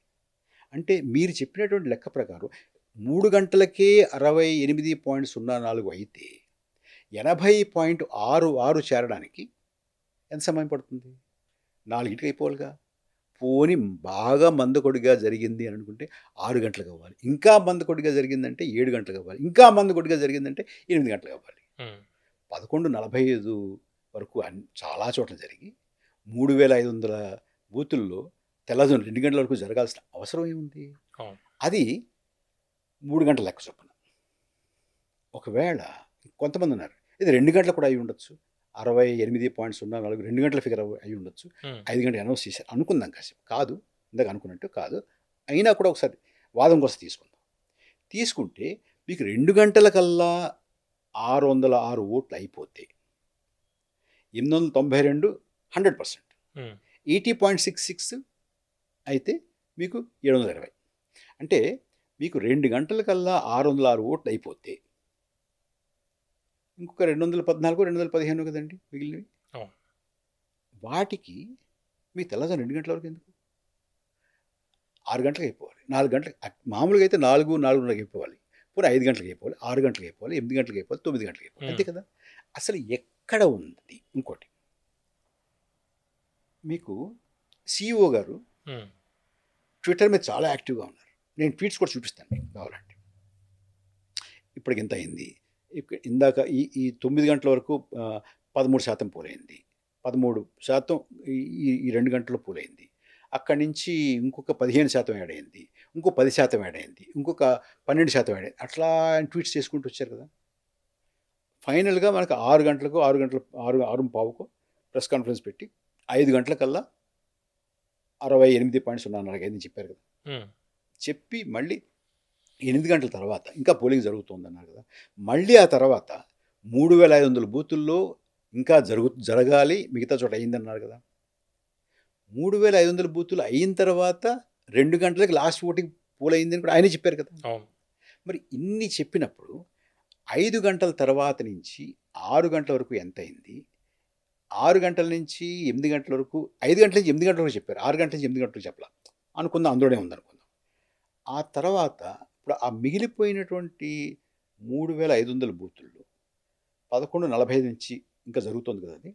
అంటే మీరు చెప్పినటువంటి లెక్క ప్రకారం 3 గంటలకే 68.04 అయితే 80.66 చేరడానికి ఎంత సమయం పడుతుంది? 4 గంటలకు అయిపోవాలిగా. పోని బాగా మందకొడిగా జరిగింది అని అనుకుంటే 6 గంటలకు అవ్వాలి. ఇంకా మందకొడిగా జరిగిందంటే 7 గంటలకు అవ్వాలి. ఇంకా మందకొడిగా జరిగిందంటే 8 గంటలకు అవ్వాలి. 11:45 వరకు చాలా చోట్ల జరిగి 3500 బూతుల్లో తెల్లజోన్ 2 గంటల వరకు జరగాల్సిన అవసరం ఏముంది? అది 3 గంటల లెక్క చొప్పున. ఒకవేళ కొంతమంది ఉన్నారు ఇది 2 గంటలు కూడా అయి ఉండొచ్చు, 68.04 2 గంటల ఫిగర్ అయి ఉండొచ్చు, 5 గంటలు అనౌన్స్ చేశారు అనుకుందాం. కాసేపు కాదు, ఇందాక అనుకున్నట్టు కాదు, అయినా కూడా ఒకసారి వాదం కోసం తీసుకుంటే మీకు 2 గంటలకల్లా 606 ఓట్లు అయిపోతే 892 100%. ఉమ్, 80.66 అయితే మీకు 720. అంటే మీకు 2 గంటల కల్లా 606 ఓట్లు అయిపోతే ఇంకొక 214, 215 కదండి మిగిలినవి. అవును. వాటికి మీకు తెల్లవారు 2 గంటల వరకు ఎందుకు? 6 గంటలకు అయిపోవాలి, 4 గంటలకు. మామూలుగా అయితే 4, 4:30కి అయిపోవాలి, పోనీ 5 గంటలకు అయిపోవాలి, 6 గంటలకు అయిపోవాలి, 8 గంటలకు అయిపోవాలి, 9 గంటలకు అయిపోవాలి, అంతే కదా. అసలు ఎక్కడ ఉంది? ఇంకోటి, మీకు సిఇఓ గారు ఉమ్, ట్విట్టర్ మీద చాలా యాక్టివ్గా ఉన్నారు. నేను ట్వీట్స్ కూడా చూపిస్తాను మీకు కావాలంటే. ఇప్పటికి ఎంత అయింది? ఇందాక ఈ 9 గంటల వరకు 13% పోలైంది, 13% ఈ 2 గంటల్లో పోలైంది. అక్కడి నుంచి ఇంకొక 15% యాడ్ అయింది, ఇంకో 10% యాడ్ అయింది, ఇంకొక 12% యాడ్ అయింది. అట్లా ట్వీట్స్ చేసుకుంటూ వచ్చారు కదా. ఫైనల్గా మనకు 6 గంటలకు 6:15కు ప్రెస్ కాన్ఫరెన్స్ పెట్టి 5 గంటలకల్లా 68.04 అయిందని చెప్పారు కదా. ఉమ్, చెప్పి మళ్ళీ 8 గంటల తర్వాత ఇంకా పోలింగ్ జరుగుతుందన్నారు కదా. మళ్ళీ ఆ తర్వాత 3,500 బూతుల్లో ఇంకా జరగాలి, మిగతా చోట అయిందన్నారు కదా. 3,500 బూతులు అయిన తర్వాత 2 గంటలకి లాస్ట్ ఓటింగ్ పోల్ అయిందని కూడా ఆయనే చెప్పారు కదా. అవును. మరి ఇన్ని చెప్పినప్పుడు 5 గంటల తర్వాత నుంచి 6 గంటల వరకు ఎంత అయింది? 6 గంటల నుంచి 8 గంటల వరకు, 5 గంటల నుంచి 8 గంటల వరకు చెప్పారు, 6 గంటల నుంచి 8 గంటల వరకు చెప్పాల అనుకుందాం, అందులోనే ఉందనుకుందాం. ఆ తర్వాత ఇప్పుడు ఆ మిగిలిపోయినటువంటి 3,500 బూతుల్లో 11:45 నుంచి ఇంకా జరుగుతుంది కదా అది.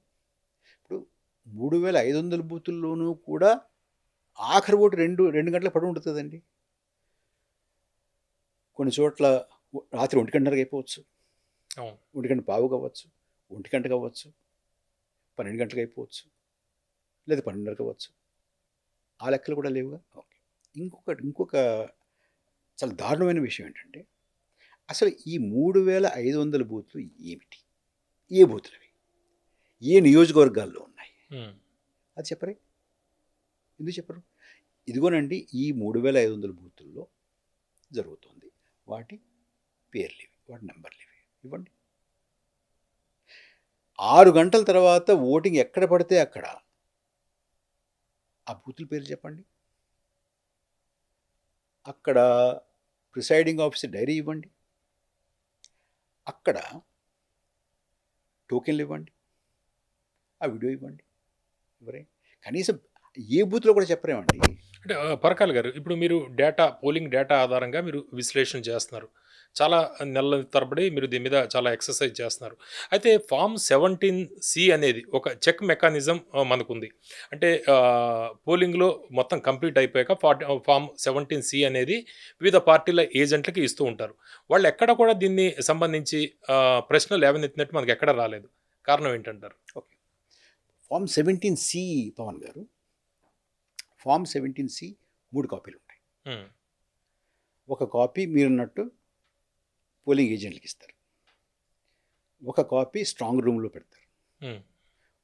ఇప్పుడు 3,500 బూతుల్లోనూ కూడా ఆఖరి ఓటు 2 గంటలకు పడి ఉంటుంది కదండి. కొన్ని చోట్ల రాత్రి 1:30కి అయిపోవచ్చు, అవును. 1:15 కావచ్చు, 1 గంటకు అవ్వచ్చు, 12 గంటలకు అయిపోవచ్చు, లేదా 12:30కి అవ్వచ్చు. ఆ లెక్కలు కూడా లేవుగా. ఓకే. ఇంకొక చాలా దారుణమైన విషయం ఏంటంటే, అసలు ఈ 3,500 బూతులు ఏమిటి? ఏ బూతులు అవి? ఏ నియోజకవర్గాల్లో ఉన్నాయి? ఉమ్, అది చెప్పరే, ఎందుకు చెప్పరు? ఇదిగోనండి, ఈ 3,500 బూతుల్లో జరుగుతుంది. వాటి పేర్లు ఇవి, వాటి నెంబర్లు ఇవి, ఇవ్వండి. 6 గంటల తర్వాత ఓటింగ్ ఎక్కడ పడితే అక్కడ ఆ బూతుల పేర్లు చెప్పండి. అక్కడ ప్రిసైడింగ్ ఆఫీసర్ డైరీ ఇవ్వండి, అక్కడ టోకెన్లు ఇవ్వండి, ఆ వీడియో ఇవ్వండి. ఎవరే కనీసం ఏ బూత్లో కూడా చెప్పరేమండి. అంటే పరకాల గారు, ఇప్పుడు మీరు పోలింగ్ డేటా ఆధారంగా మీరు విశ్లేషణ చేస్తున్నారు. చాలా నెలల తరబడి మీరు దీని మీద చాలా ఎక్సర్సైజ్ చేస్తున్నారు. అయితే ఫామ్ 17C అనేది ఒక చెక్ మెకానిజం మనకుంది. అంటే పోలింగ్లో మొత్తం కంప్లీట్ అయిపోయాక ఫామ్ 17C అనేది వివిధ పార్టీల ఏజెంట్లకి ఇస్తూ ఉంటారు. వాళ్ళు ఎక్కడ కూడా దీన్ని సంబంధించి ప్రశ్నలు లేవనెత్తినట్టు మనకి ఎక్కడ రాలేదు. కారణం ఏంటంటారు? ఓకే, ఫామ్ 17C పవన్ గారు, ఫామ్ 17C 3 కాపీలు ఉంటాయి. ఉమ్, ఒక కాపీ మీరున్నట్టు పోలింగ్ ఏజెంట్లకి ఇస్తారు, ఒక కాపీ స్ట్రాంగ్ రూమ్లో పెడతారు, ఉమ్,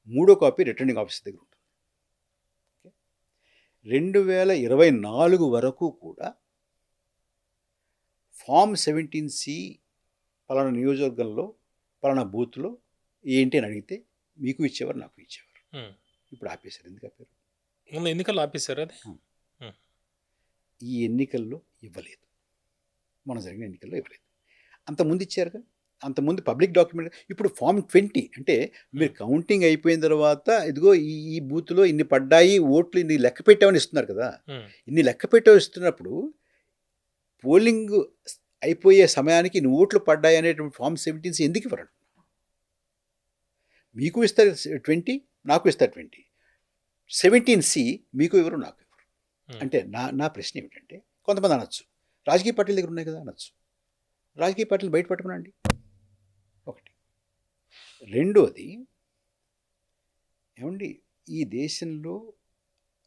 3వ కాపీ రిటర్నింగ్ ఆఫీసర్ దగ్గర ఉంటుంది. 2024 వరకు కూడా ఫామ్ 17C పలానా నియోజకవర్గంలో పలానా బూత్లో ఏంటి అని అడిగితే మీకు ఇచ్చేవారు, నాకు ఇచ్చేవారు. ఉమ్. ఇప్పుడు ఆపేశారు. ఎందుకు ఆపారు? మొన్న ఎన్నికలు ఆపేశారు అది. ఈ ఎన్నికల్లో ఇవ్వలేదు, మన జరిగిన ఎన్నికల్లో ఇవ్వలేదు. అంతకుముందు ఇచ్చారుగా, అంతకుముందు పబ్లిక్ డాక్యుమెంట్. ఇప్పుడు ఫామ్ 20 అంటే మీరు కౌంటింగ్ అయిపోయిన తర్వాత ఇదిగో ఈ బూత్లో ఇన్ని పడ్డాయి ఓట్లు, ఇన్ని లెక్క పెట్టామని ఇస్తున్నారు కదా. ఇన్ని లెక్క పెట్టామని ఇస్తున్నప్పుడు పోలింగ్ అయిపోయే సమయానికి ఇన్ని ఓట్లు పడ్డాయి అనేటువంటి ఫామ్ 17C ఎందుకు ఇవ్వరు? మీకు ఇస్తారు 20, నాకు ఇస్తారు 20. 17C మీకు ఎవరు, నాకు ఎవరు అంటే నా ప్రశ్న ఏమిటంటే, కొంతమంది అనొచ్చు రాజకీయ పార్టీల దగ్గర ఉన్నాయి కదా అనొచ్చు. రాజకీయ పార్టీలు బయట పట్టుకునండి, ఒకటి. రెండోది ఏమండి, ఈ దేశంలో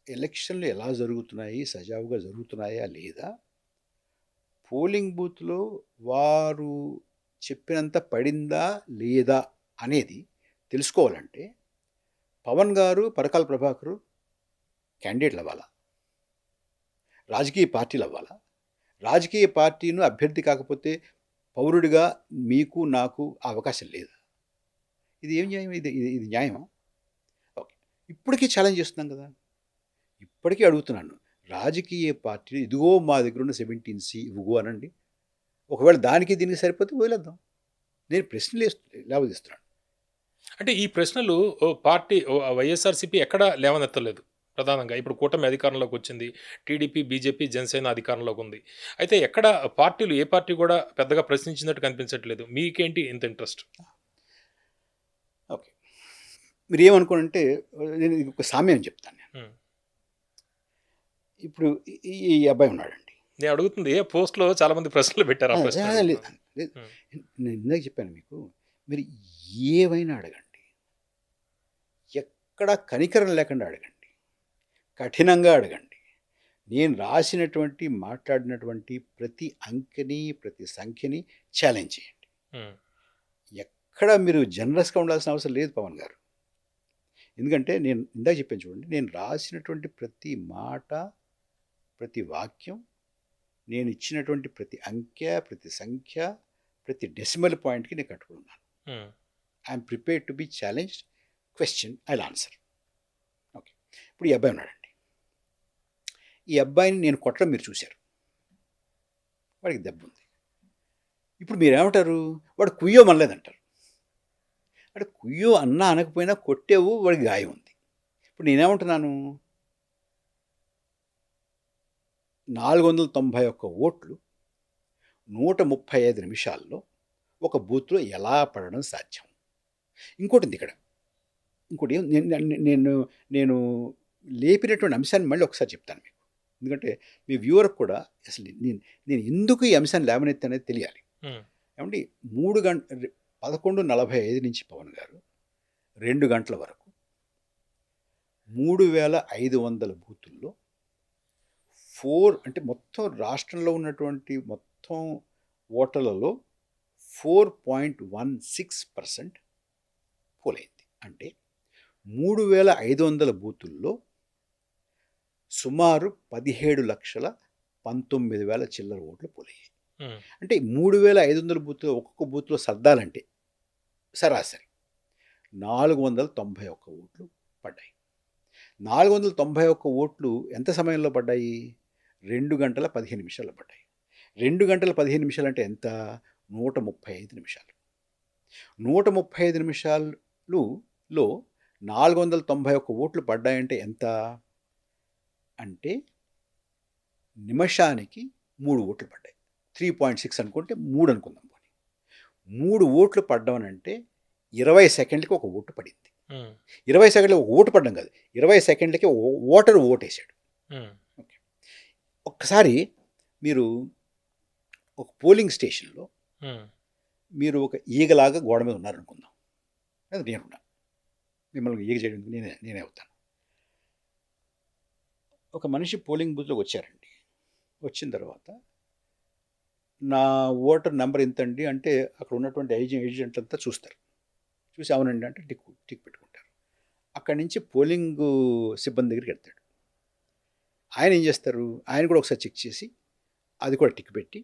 ఎలక్షన్లు ఎలా జరుగుతున్నాయి, సజావుగా జరుగుతున్నాయా లేదా, పోలింగ్ బూత్లో వారు చెప్పినంత పడిందా లేదా అనేది తెలుసుకోవాలంటే పవన్ గారు, పరకాల ప్రభాకరు క్యాండిడేట్లు అవ్వాలా, రాజకీయ పార్టీలు అవ్వాలా? రాజకీయ పార్టీను అభ్యర్థి కాకపోతే పౌరుడిగా మీకు నాకు ఆ అవకాశం లేదా? ఇది ఏం న్యాయం? ఇది న్యాయమా? ఇప్పటికీ ఛాలెంజ్ చేస్తున్నాం కదా, ఇప్పటికీ అడుగుతున్నాను. రాజకీయ పార్టీలు ఇదిగో మా దగ్గర ఉన్న 17C ఇవ్వుగో అనండి. ఒకవేళ దానికి దీనికి సరిపోతే వదిలేద్దాం. నేను ప్రశ్నలు లేవదీస్తున్నాను. అంటే ఈ ప్రశ్నలు పార్టీ వైఎస్ఆర్సీపీ ఎక్కడ లేవనెత్తలేదు ప్రధానంగా. ఇప్పుడు కూటమి అధికారంలోకి వచ్చింది. టీడీపీ, బీజేపీ, జనసేన అధికారంలోకి ఉంది. అయితే ఎక్కడ పార్టీలు ఏ పార్టీ కూడా పెద్దగా ప్రశ్నించినట్టు కనిపించట్లేదు. మీకేంటి ఇంత ఇంట్రెస్ట్? ఓకే, మీరు ఏమనుకోనంటే నేను ఒక సామ్యం చెప్తాను. నేను ఇప్పుడు ఈ అబ్బాయి ఉన్నాడండి. నేను అడుగుతుంది పోస్ట్లో చాలా మంది ప్రశ్నలు పెట్టారు. ఆ ప్రశ్న లేదు, నేను ఇందాక చెప్పాను మీకు, మీరు ఏవైనా అడగండి, ఎక్కడ కనికరం లేకుండా అడగండి, కఠినంగా అడగండి. నేను రాసినటువంటి మాట్లాడినటువంటి ప్రతి అంకెని ప్రతి సంఖ్యని ఛాలెంజ్ చేయండి. ఎక్కడ మీరు జనరస్గా ఉండాల్సిన అవసరం లేదు పవన్ గారు. ఎందుకంటే నేను ఇందాక చెప్పాను చూడండి, నేను రాసినటువంటి ప్రతి మాట ప్రతి వాక్యం, నేను ఇచ్చినటువంటి ప్రతి అంకె ప్రతి సంఖ్య ప్రతి డెసిమల్ పాయింట్కి నేను కట్టుకున్నాను. I'm prepared to be challenged, question, I answer. Okay, ఇప్పుడు ఈ అబ్బాయి ఉన్నాడండి. ఈ అబ్బాయిని నేను కొట్టడం మీరు చూశారు, వాడికి దెబ్బ ఉంది. ఇప్పుడు మీరేమంటారు, వాడు కుయ్యో మనలేదంటారు. అంటే కుయ్యో అన్నా అనకపోయినా కొట్టేవు, వాడికి గాయం ఉంది. ఇప్పుడు నేనేమంటున్నాను, 491 ఓట్లు 135 నిమిషాల్లో ఒక బూత్లో ఎలా పడడం సాధ్యం? ఇంకోటి ఉంది ఇక్కడ, ఇంకోటి నేను లేపినటువంటి అంశాన్ని మళ్ళీ ఒకసారి చెప్తాను మీకు. ఎందుకంటే మీ వ్యూవర్కి కూడా అసలు నేను ఎందుకు ఈ అంశాన్ని లేవనెత్తి అనేది తెలియాలి. ఏమండి, 11:45 నుంచి పవన్ గారు 2 గంటల వరకు 3500 బూతుల్లో 4 అంటే మొత్తం రాష్ట్రంలో ఉన్నటువంటి మొత్తం ఓటర్లలో 4.16% పోలైంది. అంటే 3500 బూతుల్లో సుమారు 17,19,000 చిల్లర ఓట్లు పోలయ్యాయి. అంటే 3500 బూత్లో ఒక్కొక్క బూత్లో సర్దాలంటే సరాసరి 491 ఓట్లు పడ్డాయి. 491 ఓట్లు ఎంత సమయంలో పడ్డాయి? 2 గంటల 15 నిమిషాల్లో పడ్డాయి. 2 గంటల 15 నిమిషాలు అంటే ఎంత? 135 నిమిషాలు. 135 నిమిషాలలో 491 ఓట్లు పడ్డాయంటే ఎంత? అంటే నిమిషానికి 3 ఓట్లు పడ్డాయి. 3.6 అనుకుంటే 3 అనుకుందాం. 3 ఓట్లు పడ్డం అంటే 20 సెకండ్లకి ఒక ఓటు పడింది. 20 సెకండ్లకి ఒక ఓటు పడ్డం కాదు, 20 సెకండ్లకి ఓటరు ఓటేశాడు. ఓకే, ఒక్కసారి మీరు ఒక పోలింగ్ స్టేషన్లో మీరు ఒక ఈగలాగా గోడ మీద ఉన్నారనుకుందాం. అది నేనున్నా, మిమ్మల్ని ఈగ చేయడం నేనే అవుతాను. ఒక మనిషి పోలింగ్ బూత్లోకి వచ్చారండి. వచ్చిన తర్వాత నా ఓటర్ నెంబర్ ఎంతండి అంటే అక్కడ ఉన్నటువంటి ఏజెంట్ అంతా చూస్తారు. చూసి అవునండి అంటే టిక్ పెట్టుకుంటారు. అక్కడి నుంచి పోలింగ్ సిబ్బంది దగ్గరికి వెళ్తాడు. ఆయన ఏం చేస్తారు, ఆయన కూడా ఒకసారి చెక్ చేసి అది కూడా టిక్ పెట్టి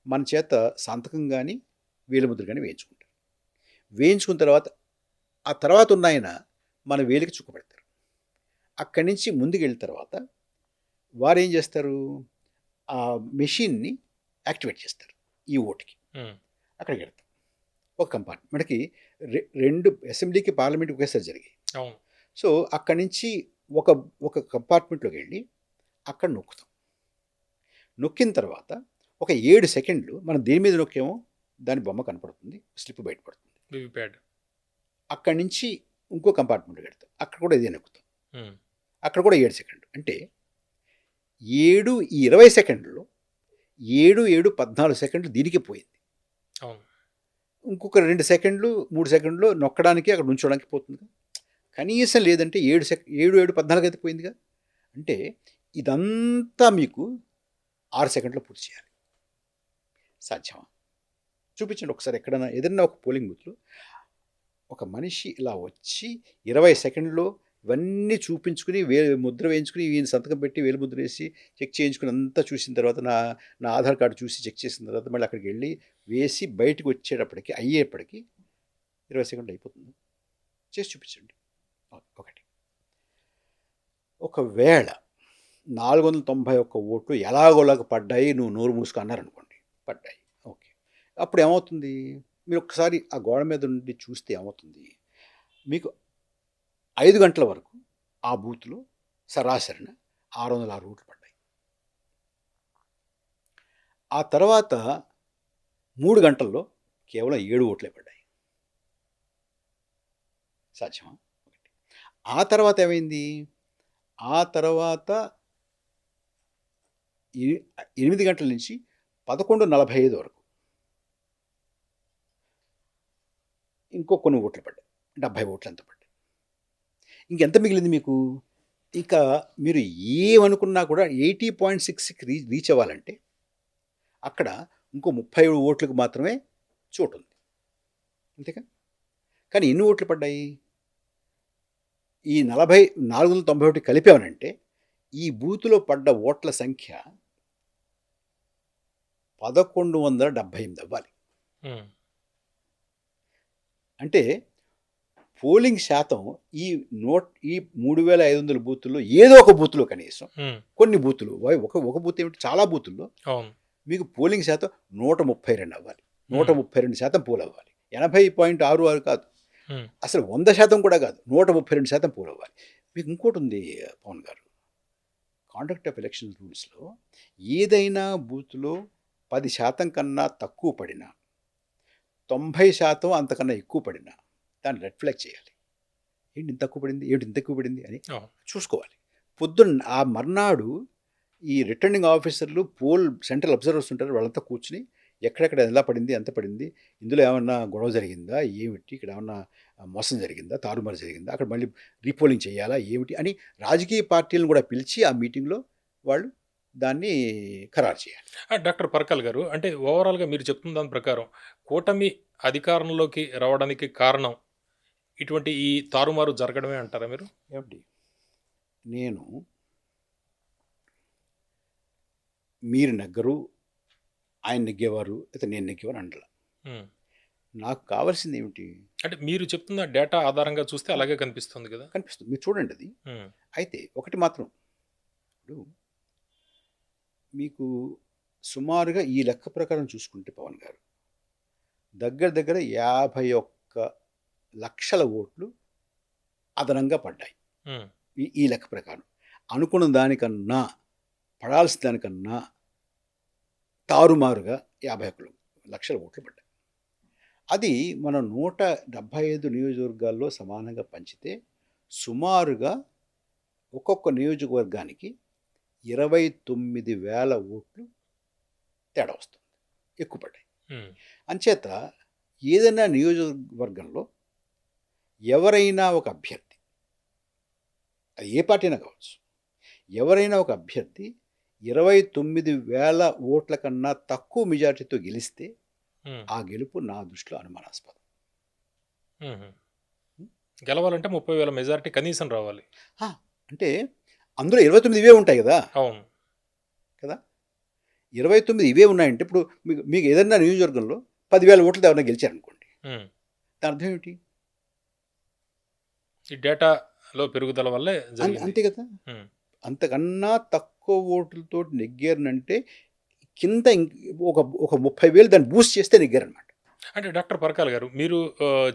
మన చేత సంతకం కానీ వేలిముద్ర కానీ వేయించుకుంటారు. వేయించుకున్న తర్వాత ఆ తర్వాత ఉన్న ఆయన మన వేలికి చుక్క పెడతారు. అక్కడి నుంచి ముందుకు వెళ్ళిన తర్వాత వారు ఏం చేస్తారు, ఆ మెషిన్ని యాక్టివేట్ చేస్తారు ఈ ఓటుకి. అక్కడికి వెళ్తాం. ఒక కంపార్ట్మెంట్కి 2 అసెంబ్లీకి పార్లమెంట్కి ఒకేసారి జరిగాయి. సో అక్కడి నుంచి ఒక కంపార్ట్మెంట్లోకి వెళ్ళి అక్కడ నొక్కుతాం. నొక్కిన తర్వాత ఒక 7 సెకండ్లు మనం దేని మీద నొక్కేమో దాని బొమ్మ కనపడుతుంది, స్లిప్ బయటపడుతుంది. అక్కడి నుంచి ఇంకో కంపార్ట్మెంట్కి వెళ్తాం. అక్కడ కూడా ఇదే నొక్కుతాం. అక్కడ కూడా 7 సెకండ్లు. అంటే 20 సెకండ్లలో 7 14 సెకండ్లు దీనికి పోయింది. ఇంకొక 2 సెకండ్లు 3 సెకండ్లు నొక్కడానికి అక్కడ ఉంచడానికి పోతుంది. కనీసం లేదంటే 7 14 అయితే పోయిందిగా. అంటే ఇదంతా మీకు 6 సెకండ్లో పూర్తి చేయాలి. సాధ్యమా? చూపించండి ఒకసారి ఎక్కడైనా ఏదైనా ఒక పోలింగ్ బూత్లో ఒక మనిషి ఇలా వచ్చి 20 సెకండ్లో ఇవన్నీ చూపించుకుని ముద్ర వేయించుకుని ఈయన సంతకం పెట్టి వేలు ముద్ర వేసి చెక్ చేయించుకుని అంతా చూసిన తర్వాత నా ఆధార్ కార్డు చూసి చెక్ చేసిన తర్వాత మళ్ళీ అక్కడికి వెళ్ళి వేసి బయటకు వచ్చేటప్పటికి అయ్యేప్పటికి 20 సెకండ్లు అయిపోతుంది. చేసి చూపించండి. ఒకటి ఒకవేళ 491 ఓట్లు ఎలాగోలాగా పడ్డాయి, నువ్వు నోరు మూసుకో అన్నారనుకోండి, పడ్డాయి, ఓకే. అప్పుడు ఏమవుతుంది? మీరు ఒక్కసారి ఆ గోడ మీద నుండి చూస్తే ఏమవుతుంది? మీకు 5 గంటల వరకు ఆ బూత్లో సరాసరిన 606 ఓట్లు పడ్డాయి. ఆ తర్వాత 3 గంటల్లో కేవలం 7 ఓట్లే పడ్డాయి. సాధ్యమా? ఒకటి. ఆ తర్వాత ఏమైంది? ఆ తర్వాత 8 గంటల నుంచి 11:45 వరకు ఇంకో కొన్ని ఓట్లు పడ్డాయి. 70 ఓట్లు ఎంత పడ్డాయి. ఇంకెంత మిగిలింది మీకు? ఇక మీరు ఏమనుకున్నా కూడా 80.66 రీచ్ అవ్వాలంటే అక్కడ ఇంకో 37 ఓట్లకు మాత్రమే చోటు ఉంది. అంతేగా? కానీ ఎన్ని ఓట్లు పడ్డాయి? ఈ 491 కలిపామనంటే ఈ బూతులో పడ్డ ఓట్ల సంఖ్య 1178 అవ్వాలి. అంటే పోలింగ్ శాతం ఈ 3500 బూతుల్లో ఏదో ఒక బూత్లో కనీసం, కొన్ని బూతులు, ఒక బూత్ ఏమిటి, చాలా బూతుల్లో మీకు పోలింగ్ శాతం 132 అవ్వాలి. 132% పోల్ అవ్వాలి. 80.66 కాదు, అసలు 100% కూడా కాదు, 132% పోల్ అవ్వాలి. మీకు ఇంకోటి ఉంది పవన్ గారు, కాండక్ట్ ఆఫ్ ఎలక్షన్ రూల్స్లో ఏదైనా బూత్లో 10% కన్నా తక్కువ పడినా, 90% అంతకన్నా ఎక్కువ పడినా దాన్ని రెడ్ ఫ్లాగ్ చేయాలి. ఏంటి ఇంత తక్కువ పడింది, ఏంటి ఇంత ఎక్కువ పడింది అని చూసుకోవాలి. పొద్దున్న ఆ మర్నాడు ఈ రిటర్నింగ్ ఆఫీసర్లు, పోల్ సెంట్రల్ అబ్జర్వర్స్ ఉంటారు, వాళ్ళంతా కూర్చుని ఎక్కడెక్కడ ఎలా పడింది, ఎంత పడింది, ఇందులో ఏమన్నా గొడవ జరిగిందా, ఏమిటి, ఇక్కడ ఏమన్నా మోసం జరిగిందా, తారుమారు జరిగిందా, అక్కడ మళ్ళీ రీపోలింగ్ చేయాలా, ఏమిటి అని రాజకీయ పార్టీలను కూడా పిలిచి ఆ మీటింగ్లో వాళ్ళు దాన్ని ఖరారు చేయాలి. డాక్టర్ పరకాల్ గారు, అంటే ఓవరాల్గా మీరు చెప్తున్న దాని ప్రకారం కూటమి అధికారంలోకి రావడానికి కారణం ఇటువంటి ఈ తారుమారు జరగడమే అంటారా మీరు? ఏమిటి, నేను మీరు నెగ్గరు, ఆయన నెగ్గేవారు, అయితే నేను నెగ్గేవారు అంటలా. నాకు కావాల్సింది ఏమిటి అంటే మీరు చెప్తున్న డేటా ఆధారంగా చూస్తే అలాగే కనిపిస్తుంది కదా? కనిపిస్తుంది, మీరు చూడండి అది. అయితే ఒకటి మాత్రం, ఇప్పుడు మీకు సుమారుగా ఈ లెక్క ప్రకారం చూసుకుంటే పవన్ గారు దగ్గర 51 లక్షల ఓట్లు అదనంగా పడ్డాయి. ఈ లెక్క ప్రకారం అనుకున్న దానికన్నా, పడాల్సిన దానికన్నా తారుమారుగా 51 లక్షల ఓట్లు పడ్డాయి. అది మనం 175 నియోజకవర్గాల్లో సమానంగా పంచితే సుమారుగా ఒక్కొక్క నియోజకవర్గానికి 29,000 ఓట్లు తేడా వస్తుంది, ఎక్కువ పడ్డాయి. అంచేత ఏదైనా నియోజకవర్గంలో ఎవరైనా ఒక అభ్యర్థి, అది ఏ పార్టీ అయినా కావచ్చు, ఎవరైనా ఒక అభ్యర్థి 29,000 ఓట్ల కన్నా తక్కువ మెజార్టీతో గెలిస్తే ఆ గెలుపు నా దృష్టిలో అనుమానాస్పదం. గెలవాలంటే 30,000 మెజారిటీ కనీసం రావాలి. అంటే అందులో 29 ఇవే ఉంటాయి కదా. అవును కదా, 29 ఇవే ఉన్నాయంటే ఇప్పుడు మీకు ఏదైనా నియోజకవర్గంలో 10,000 ఓట్లు ఎవరైనా గెలిచారనుకోండి, దాని అర్థం ఏమిటి? ఈ డేటాలో పెరుగుదల వల్లే అంతే కదా. అంతకన్నా తక్కువ ఓట్లతో నెగ్గారనంటే కింద ఒక 30,000 దాన్ని బూస్ట్ చేస్తే నెగ్గారనమాట. అంటే డాక్టర్ పరకాల్ గారు, మీరు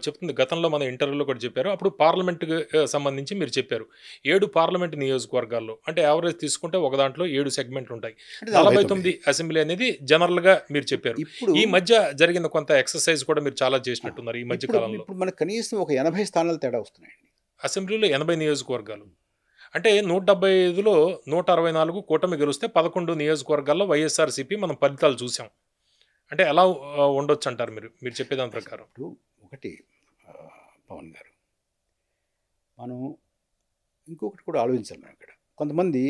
చెప్తుంది గతంలో మన ఇంటర్వ్యూలో కూడా చెప్పారు, అప్పుడు పార్లమెంట్కి సంబంధించి మీరు చెప్పారు 7 పార్లమెంట్ నియోజకవర్గాల్లో, అంటే యావరేజ్ తీసుకుంటే ఒక దాంట్లో 7 సెగ్మెంట్లు ఉంటాయి, 49 అసెంబ్లీ అనేది జనరల్గా మీరు చెప్పారు. ఇప్పుడు ఈ మధ్య జరిగిన కొంత ఎక్సర్సైజ్ కూడా మీరు చాలా చేసినట్టున్నారు ఈ మధ్య కాలంలో. ఇప్పుడు మనకు కనీసం ఒక 80 స్థానాలు తేడా వస్తున్నాయండి అసెంబ్లీలో. 80 నియోజకవర్గాలు అంటే 175లో 164 కూటమి గెలిస్తే 11 నియోజకవర్గాల్లో వైఎస్ఆర్సీపీ మనం ఫలితాలు చూసాం. అంటే ఎలా ఉండొచ్చు అంటారు మీరు చెప్పేదాని ప్రకారం? ఇప్పుడు ఒకటి పవన్ గారు, మనం ఇంకొకటి కూడా ఆలోచించాలి. మనం ఇక్కడ కొంతమంది,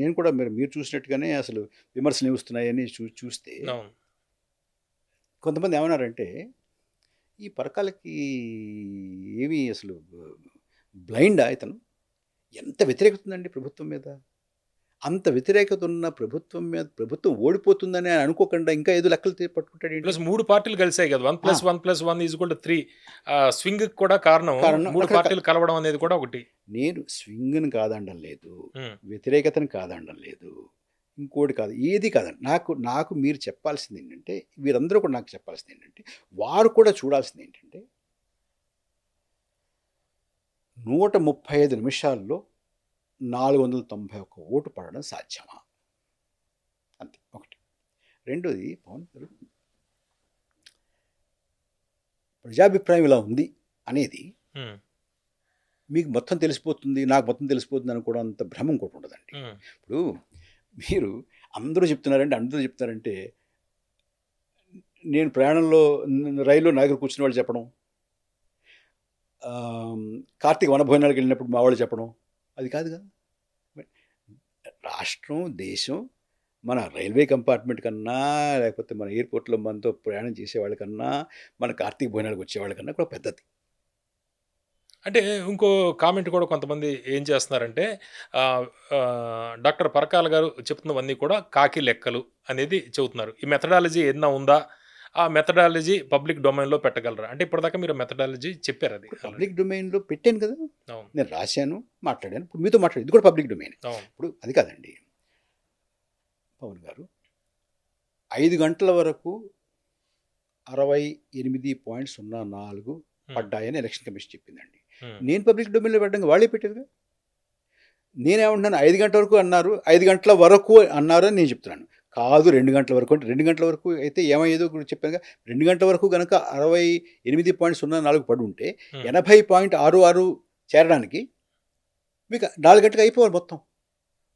నేను కూడా మీరు చూసినట్టుగానే అసలు విమర్శలు వస్తున్నాయని చూస్తే కొంతమంది ఏమన్నారంటే, ఈ పరకాలకి ఏమీ అసలు బ్లైండా ఇతను, ఎంత వ్యతిరేకత ఉందండి ప్రభుత్వం మీద, అంత వ్యతిరేకత ఉన్న ప్రభుత్వం మీద ప్రభుత్వం ఓడిపోతుందని అనుకోకుండా ఇంకా ఏదో లెక్కలు పట్టుకుంటాడు. ప్లస్ 3 పార్టీలు కలిసాయి కదా, 1+1+1 = 3 స్వింగ్ కూడా కారణం 3 పార్టీలు కలవడం అనేది కూడా ఒకటి. నేను స్వింగ్ని కాదనడం లేదు, ఉమ్, వ్యతిరేకతను కాదనడం లేదు, ఇంకోటి కాదు, ఏది కాదండి. నాకు నాకు మీరు చెప్పాల్సింది ఏంటంటే, వీరందరూ కూడా నాకు చెప్పాల్సింది ఏంటంటే, వారు కూడా చూడాల్సింది ఏంటంటే, 135 నిమిషాల్లో 491 ఓటు పడడం సాధ్యమా? అంతే ఒకటి. రెండోది, పవన్ గారు, ప్రజాభిప్రాయం ఇలా ఉంది అనేది ఉమ్, మీకు మొత్తం తెలిసిపోతుంది, నాకు మొత్తం తెలిసిపోతుంది అనుకోవడం అంత భ్రమం ఇంకోటి ఉండదండి. ఉమ్, ఇప్పుడు మీరు అందరూ చెప్తున్నారంటే నేను ప్రయాణంలో రైల్లో నా దగ్గర కూర్చున్న వాళ్ళు చెప్పడం, కార్తీక వనభోజనాలకు వెళ్ళినప్పుడు మా వాళ్ళు చెప్పడం, అది కాదు కదా. రాష్ట్రం, దేశం, మన రైల్వే కంపార్ట్మెంట్ కన్నా, లేకపోతే మన ఎయిర్పోర్ట్లో మనతో ప్రయాణం చేసేవాళ్ళకన్నా, మన కార్తీక భోజనాలకు వచ్చేవాళ్ళకన్నా కూడా పెద్దది. అంటే ఇంకో కామెంట్ కూడా కొంతమంది ఏం చేస్తున్నారంటే ఆ, ఆ, డాక్టర్ పరకాల గారు చెప్తున్నవన్నీ కూడా కాకి లెక్కలు అనేది చెబుతున్నారు. ఈ మెథడాలజీ ఏదైనా ఉందా, ఆ మెథడాలజీ పబ్లిక్ డొమైన్లో పెట్టగలరా? అంటే ఇప్పటిదాకా మీరు మెథడాలజీ చెప్పారు, అది already. పబ్లిక్ డొమైన్లో పెట్టాను కదా, అవును, నేను రాశాను, మాట్లాడాను, ఇప్పుడు మీతో మాట్లాడాను, ఇది కూడా పబ్లిక్ డొమైన్. అవును, ఇప్పుడు అది కాదండి పవన్ గారు, 5 గంటల వరకు 68.04 పడ్డాయని ఎలక్షన్ కమిషన్ చెప్పిందండి. ఉమ్, నేను పబ్లిక్ డొమైన్లో పెట్టడానికి వాళ్ళే పెట్టారు. నేనేమంటున్నాను, 5 గంటల వరకు అన్నారు, 5 గంటల వరకు అన్నారు అని నేను చెప్తున్నాను. కాదు, 2 గంటల వరకు అంటే 2 గంటల వరకు అయితే ఏమయ్యేదో కూడా చెప్పాను. 2 గంటల వరకు కనుక 68.04 పడి ఉంటే ఉమ్, 80.66 చేరడానికి మీకు 4 గంటలకు అయిపోవాలి మొత్తం.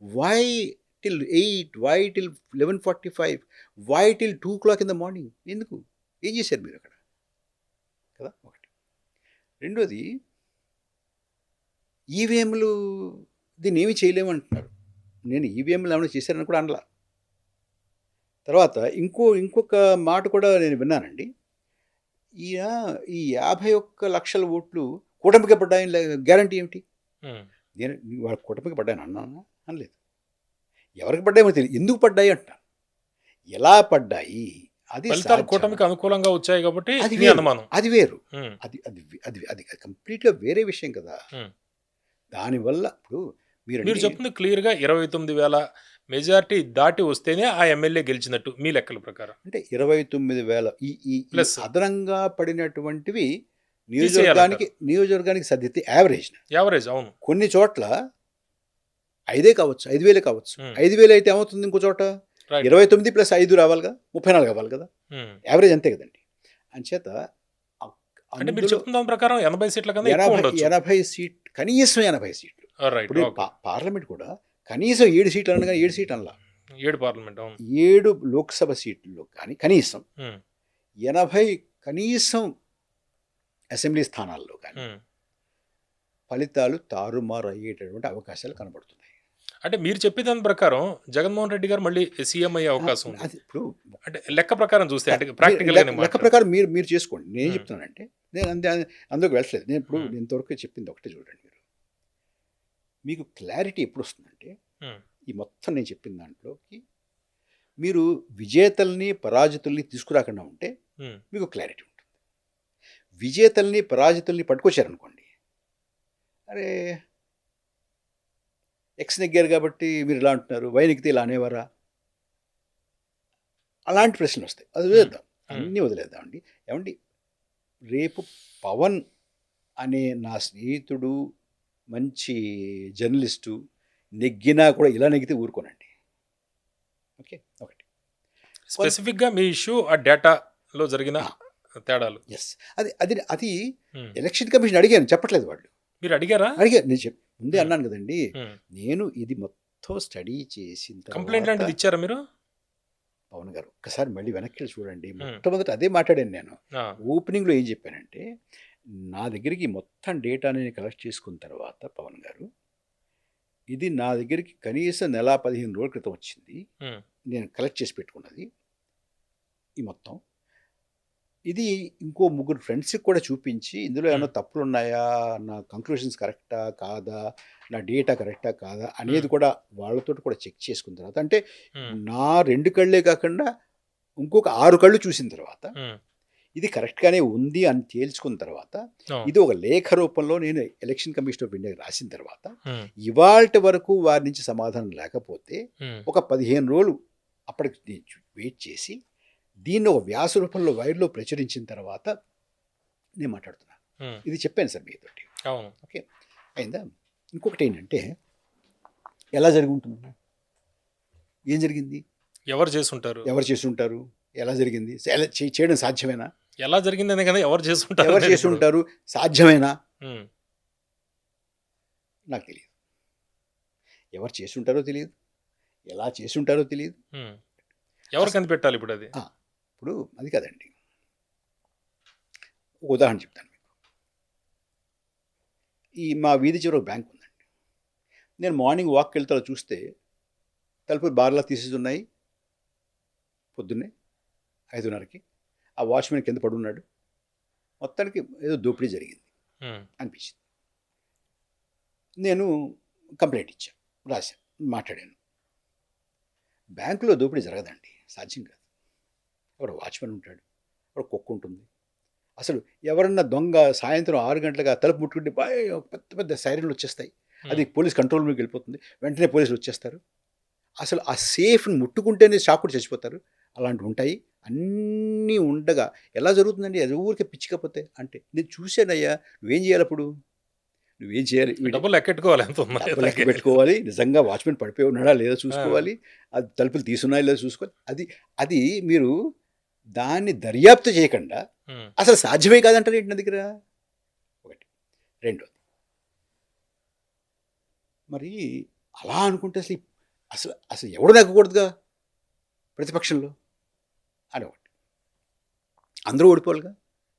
Why till 8, why till 11:45, why till 2 o'clock in the morning? ఎందుకు? ఏం చేశారు మీరు అక్కడ కదా? ఒకటి. రెండోది, ఈవీఎంలు దీన్ని ఏమి చేయలేమంటున్నారు. నేను ఈవీఎంలు ఏమైనా చేశారని కూడా అనలా. తర్వాత ఇంకొక మాట కూడా నేను విన్నానండి. ఈ 51 లక్షల ఓట్లు కూటమికి పడ్డాయని గ్యారంటీ ఏమిటి? ఉమ్, నేను వాళ్ళ కూటమికి పడ్డాయని అన్నానా? అనలేదు. ఎవరికి పడ్డాయో తెలియదు, ఎందుకు పడ్డాయి అంటున్నాను. ఎలా పడ్డాయి అది ఫలితాలు సాధ్యమా? కూటమికి అనుకూలంగా వచ్చాయి కాబట్టి అది మీ వేరు, అనుమానం. అది వేరు, ఉమ్, అది అది అది అది కంప్లీట్గా వేరే విషయం కదా. ఉమ్. దానివల్ల ఇప్పుడు మీరు చెప్తుంది క్లియర్గా 29,000 మెజారిటీ దాటి వస్తేనే ఆ ఎమ్మెల్యే గెలిచినట్టు మీ లెక్కల ప్రకారం. అంటే 29,000 ఈ ప్లస్ అదనంగా పడినటువంటివి తీసేయాలంటారు. నియోజకవర్గానికి సర్దితే యావరేజ్. యావరేజ్, అవును. కొన్ని చోట్ల 5 కావచ్చు, 5,000 కావచ్చు. ఉమ్, 5,000 అయితే ఏమవుతుంది? ఇంకో చోట రైట్. 29 + 5 రావాలిగా, 34 అవ్వాలి కదా. ఉమ్. యావరేజ్ అంతే కదండి. అంచేత అంటే మీరు అందులో చెప్తున్న దాని ప్రకారం 80 సీట్ల కన్నా ఎక్కువ ఉండొచ్చు. 80 సీట్, కనీసం 80 సీట్లు. రైట్, ఇప్పుడు ఓకే. పార్లమెంట్ కూడా కనీసం 7 సీట్లు అనగా 7 సీట్లు అనలా, 7 పార్లమెంట్, అవును. 7 లోక్సభ సీట్లలో కానీ కనీసం ఉమ్, 80 కనీసం అసెంబ్లీ స్థానాల్లో కానీ ఉమ్. ఫలితాలు తారుమారు అయ్యేటటువంటి అవకాశాలు కనబడుతున్నాయి. అంటే మీరు చెప్పే దాని ప్రకారం జగన్మోహన్ రెడ్డి గారు మళ్ళీ సీఎం అయ్యే అవకాశం ఉంది. అది ఇప్పుడు అంటే లెక్క ప్రకారం చూస్తే, అంటే ప్రాక్టికల్ లెక్క ప్రకారం మీరు చేసుకోండి. నేను ఉమ్. చెప్తున్నానంటే నేను అందులోకి వెళ్ళట్లేదు. నేను ఇప్పుడు ఉమ్. ఇంతవరకు చెప్పింది ఒకటే చూడండి. మీకు క్లారిటీ ఎప్పుడు వస్తుందంటే, ఉమ్, ఈ మొత్తం నేను చెప్పిన దాంట్లోకి మీరు విజేతల్ని పరాజితుల్ని తీసుకురాకుండా ఉంటే ఉమ్, మీకు క్లారిటీ ఉంటుంది. విజేతల్ని పరాజితుల్ని పట్టుకొచ్చారనుకోండి, అరే ఎక్స్ నెగ్గారు కాబట్టి మీరు ఇలా అంటున్నారు, వై నెగ్గితే ఇలా అనేవారా, అలాంటి ప్రశ్నలు వస్తాయి. అది వదిలేద్దాం, అన్నీ వదిలేద్దామండి. ఏమండి, రేపు పవన్ అనే నా స్నేహితుడు, మంచి జర్నలిస్టు నెగ్గినా కూడా ఇలా నెగ్గితే ఊరుకోనండి. ఓకే, ఒకటి. స్పెసిఫిక్గా మీ ఇష్యూ ఆ డేటాలో జరిగిన తేడాలు. ఎస్, అది అది అది ఉమ్. ఎలక్షన్ కమిషన్ అడిగాను, చెప్పట్లేదు వాళ్ళు. మీరు అడిగారా? అడిగారు, నేను ముందే అన్నాను కదండి. ఉమ్. నేను ఇది మొత్తం స్టడీ చేసిన కంప్లైంట్ తర్వాత లాంటిది ఇచ్చారా మీరు? పవన్ గారు ఒక్కసారి మళ్ళీ వెనక్కి వెళ్ళి చూడండి. మొట్టమొదట అదే మాట్లాడాను నేను. ఆ, ఓపెనింగ్లో ఏం చెప్పానంటే, నా దగ్గరికి మొత్తం డేటాని నేను కలెక్ట్ చేసుకున్న తర్వాత పవన్ గారు, ఇది నా దగ్గరికి కనీసం 15 రోజుల క్రితం వచ్చింది. ఉమ్, నేను కలెక్ట్ చేసి పెట్టుకున్నది ఈ మొత్తం. ఇది ఇంకో 3 ఫ్రెండ్స్కి కూడా చూపించి, ఇందులో ఏమైనా తప్పులు ఉన్నాయా, నా కంక్లూషన్స్ కరెక్టా కాదా, నా డేటా కరెక్టా కాదా అనేది కూడా వాళ్ళతో కూడా చెక్ చేసుకున్న తర్వాత, అంటే ఉమ్, నా 2 కళ్ళే కాకుండా ఇంకొక 6 కళ్ళు చూసిన తర్వాత ఉమ్, ఇది కరెక్ట్గానే ఉంది అని తేల్చుకున్న తర్వాత అవును. ఇది ఒక లేఖ రూపంలో నేను ఎలక్షన్ కమిషన్ ఆఫ్ ఇండియాకి రాసిన తర్వాత ఉమ్, ఇవాల్టి వరకు వారి నుంచి సమాధానం లేకపోతే ఉమ్, ఒక 15 రోజులు అప్పటికి నేను వెయిట్ చేసి దీన్ని ఒక వ్యాస రూపంలో వైర్లో ప్రచురించిన తర్వాత నేను మాట్లాడుతున్నాను. ఉమ్, ఇది చెప్పాను సార్ మీతోటి. అవును. ఓకే, అయిందా? ఇంకొకటి ఏంటంటే ఎలా జరిగి ఉంటుంది, ఏం జరిగింది, ఎవరు చేసుంటారు, ఎవరు చేసి ఉంటారు, ఎలా జరిగింది, చేయడం సాధ్యమేనా, ఎలా జరిగిందనే కదా ఎవరు చేసుంటారు ఎవరు అనేది చేసి ఇప్పుడు. ఉంటారు, సాధ్యమేనా, ఉమ్, నాకు తెలియదు. ఎవరు చేసి ఉంటారో తెలియదు, ఎలా చేసి ఉంటారో తెలియదు. ఉమ్. ఎవరు కనిపెట్టాలి ఇప్పుడు అది? ఇప్పుడు అది కదండి, ఒక ఉదాహరణ చెప్తాను మీకు. ఈ మా వీధి చివర ఒక బ్యాంక్ ఉందండి. నేను మార్నింగ్ వాక్కి వెళ్తా చూస్తే తలుపులు బార్లా తీసేసి ఉన్నాయి. పొద్దున్నే 5:30కి ఆ వాచ్మెన్ కింద పడున్నాడు. మొత్తానికి ఏదో దోపిడీ జరిగింది ఉమ్, అనిపించింది. నేను కంప్లైంట్ ఇచ్చాను, రాశాను, మాట్లాడాను. బ్యాంకులో దోపిడీ జరగదండి, సాధ్యం కాదు. అక్కడ వాచ్మెన్ ఉంటాడు, అక్కడ కుక్క ఉంటుంది. అసలు ఎవరన్నా దొంగ సాయంత్రం 6 గంటలుగా తలుపు ముట్టుకుంటే పెద్ద పెద్ద సైరన్లు వచ్చేస్తాయి. అది పోలీస్ కంట్రోల్ మీకు వెళ్ళిపోతుంది, వెంటనే పోలీసులు వచ్చేస్తారు. అసలు ఆ సేఫ్ని ముట్టుకుంటేనే షాకుడు చచ్చిపోతారు. అలాంటివి ఉంటాయి. అన్నీ ఉండగా ఎలా జరుగుతుందండి, అది ఊరికే పిచ్చికపోతే అంటే నేను చూశానయ్యా. నువ్వేం చేయాలి అప్పుడు, నువ్వేం చేయాలి, డబ్బులు లెక్కెట్టుకోవాలి ఎంత ఉందో. డబ్బు లెక్క పెట్టుకోవాలి, నిజంగా వాచ్మెన్ పడిపోయి ఉన్నాడా లేదా చూసుకోవాలి, అది తలుపులు తీసున్నాయా లేదా చూసుకోవాలి. అది అది మీరు దాన్ని దర్యాప్తు చేయకుండా ఉమ్, అసలు సాధ్యమే కాదంటారు ఏంటి నా దగ్గర. ఒకటి. రెండోది, మరి అలా అనుకుంటే అసలు అసలు అసలు ఎవడు నెగ్గకూడదుగా ప్రతిపక్షంలో అని ఒకటి. అందరూ ఓడిపోవాలిగా.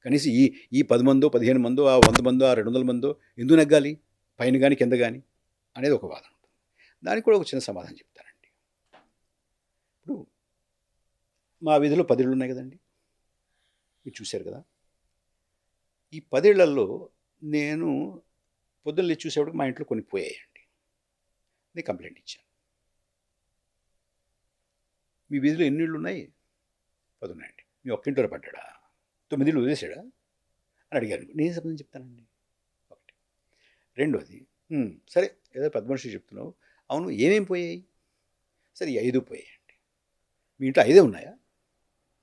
కనీసం ఈ 10 మందో 15 మందో ఆ 100 మందో ఆ 200 మందో ఎందుకు నెగ్గాలి, పైన కానీ కింద కానీ అనేది ఒక వాదన ఉంటుంది. దానికి కూడా ఒక చిన్న సమాధానం చెప్తానండి. ఇప్పుడు మా వీధిలో 10 ఇళ్ళు ఉన్నాయి కదండి, మీరు చూశారు కదా. ఈ 10 ఇళ్లలో నేను పొద్దున్న చూసేవాడికి మా ఇంట్లో కొన్ని పోయాయండి. నేను కంప్లైంట్ ఇచ్చాను. మీ వీధిలో ఎన్ని ఇళ్ళు ఉన్నాయి? 10 ఉన్నాయండి. మీ ఒక్కింట్లో పడ్డా, 9 ఇళ్ళు వదిలేసాడా అని అడిగారు. నేను సంబంధం చెప్తానండి. ఒకటి. రెండోది, సరే ఏదో పెద్ద మనిషి చెప్తున్నావు, అవును ఏమేమి పోయాయి? సరే ఈ 5 పోయాయండి. మీ ఇంట్లో 5 ఉన్నాయా?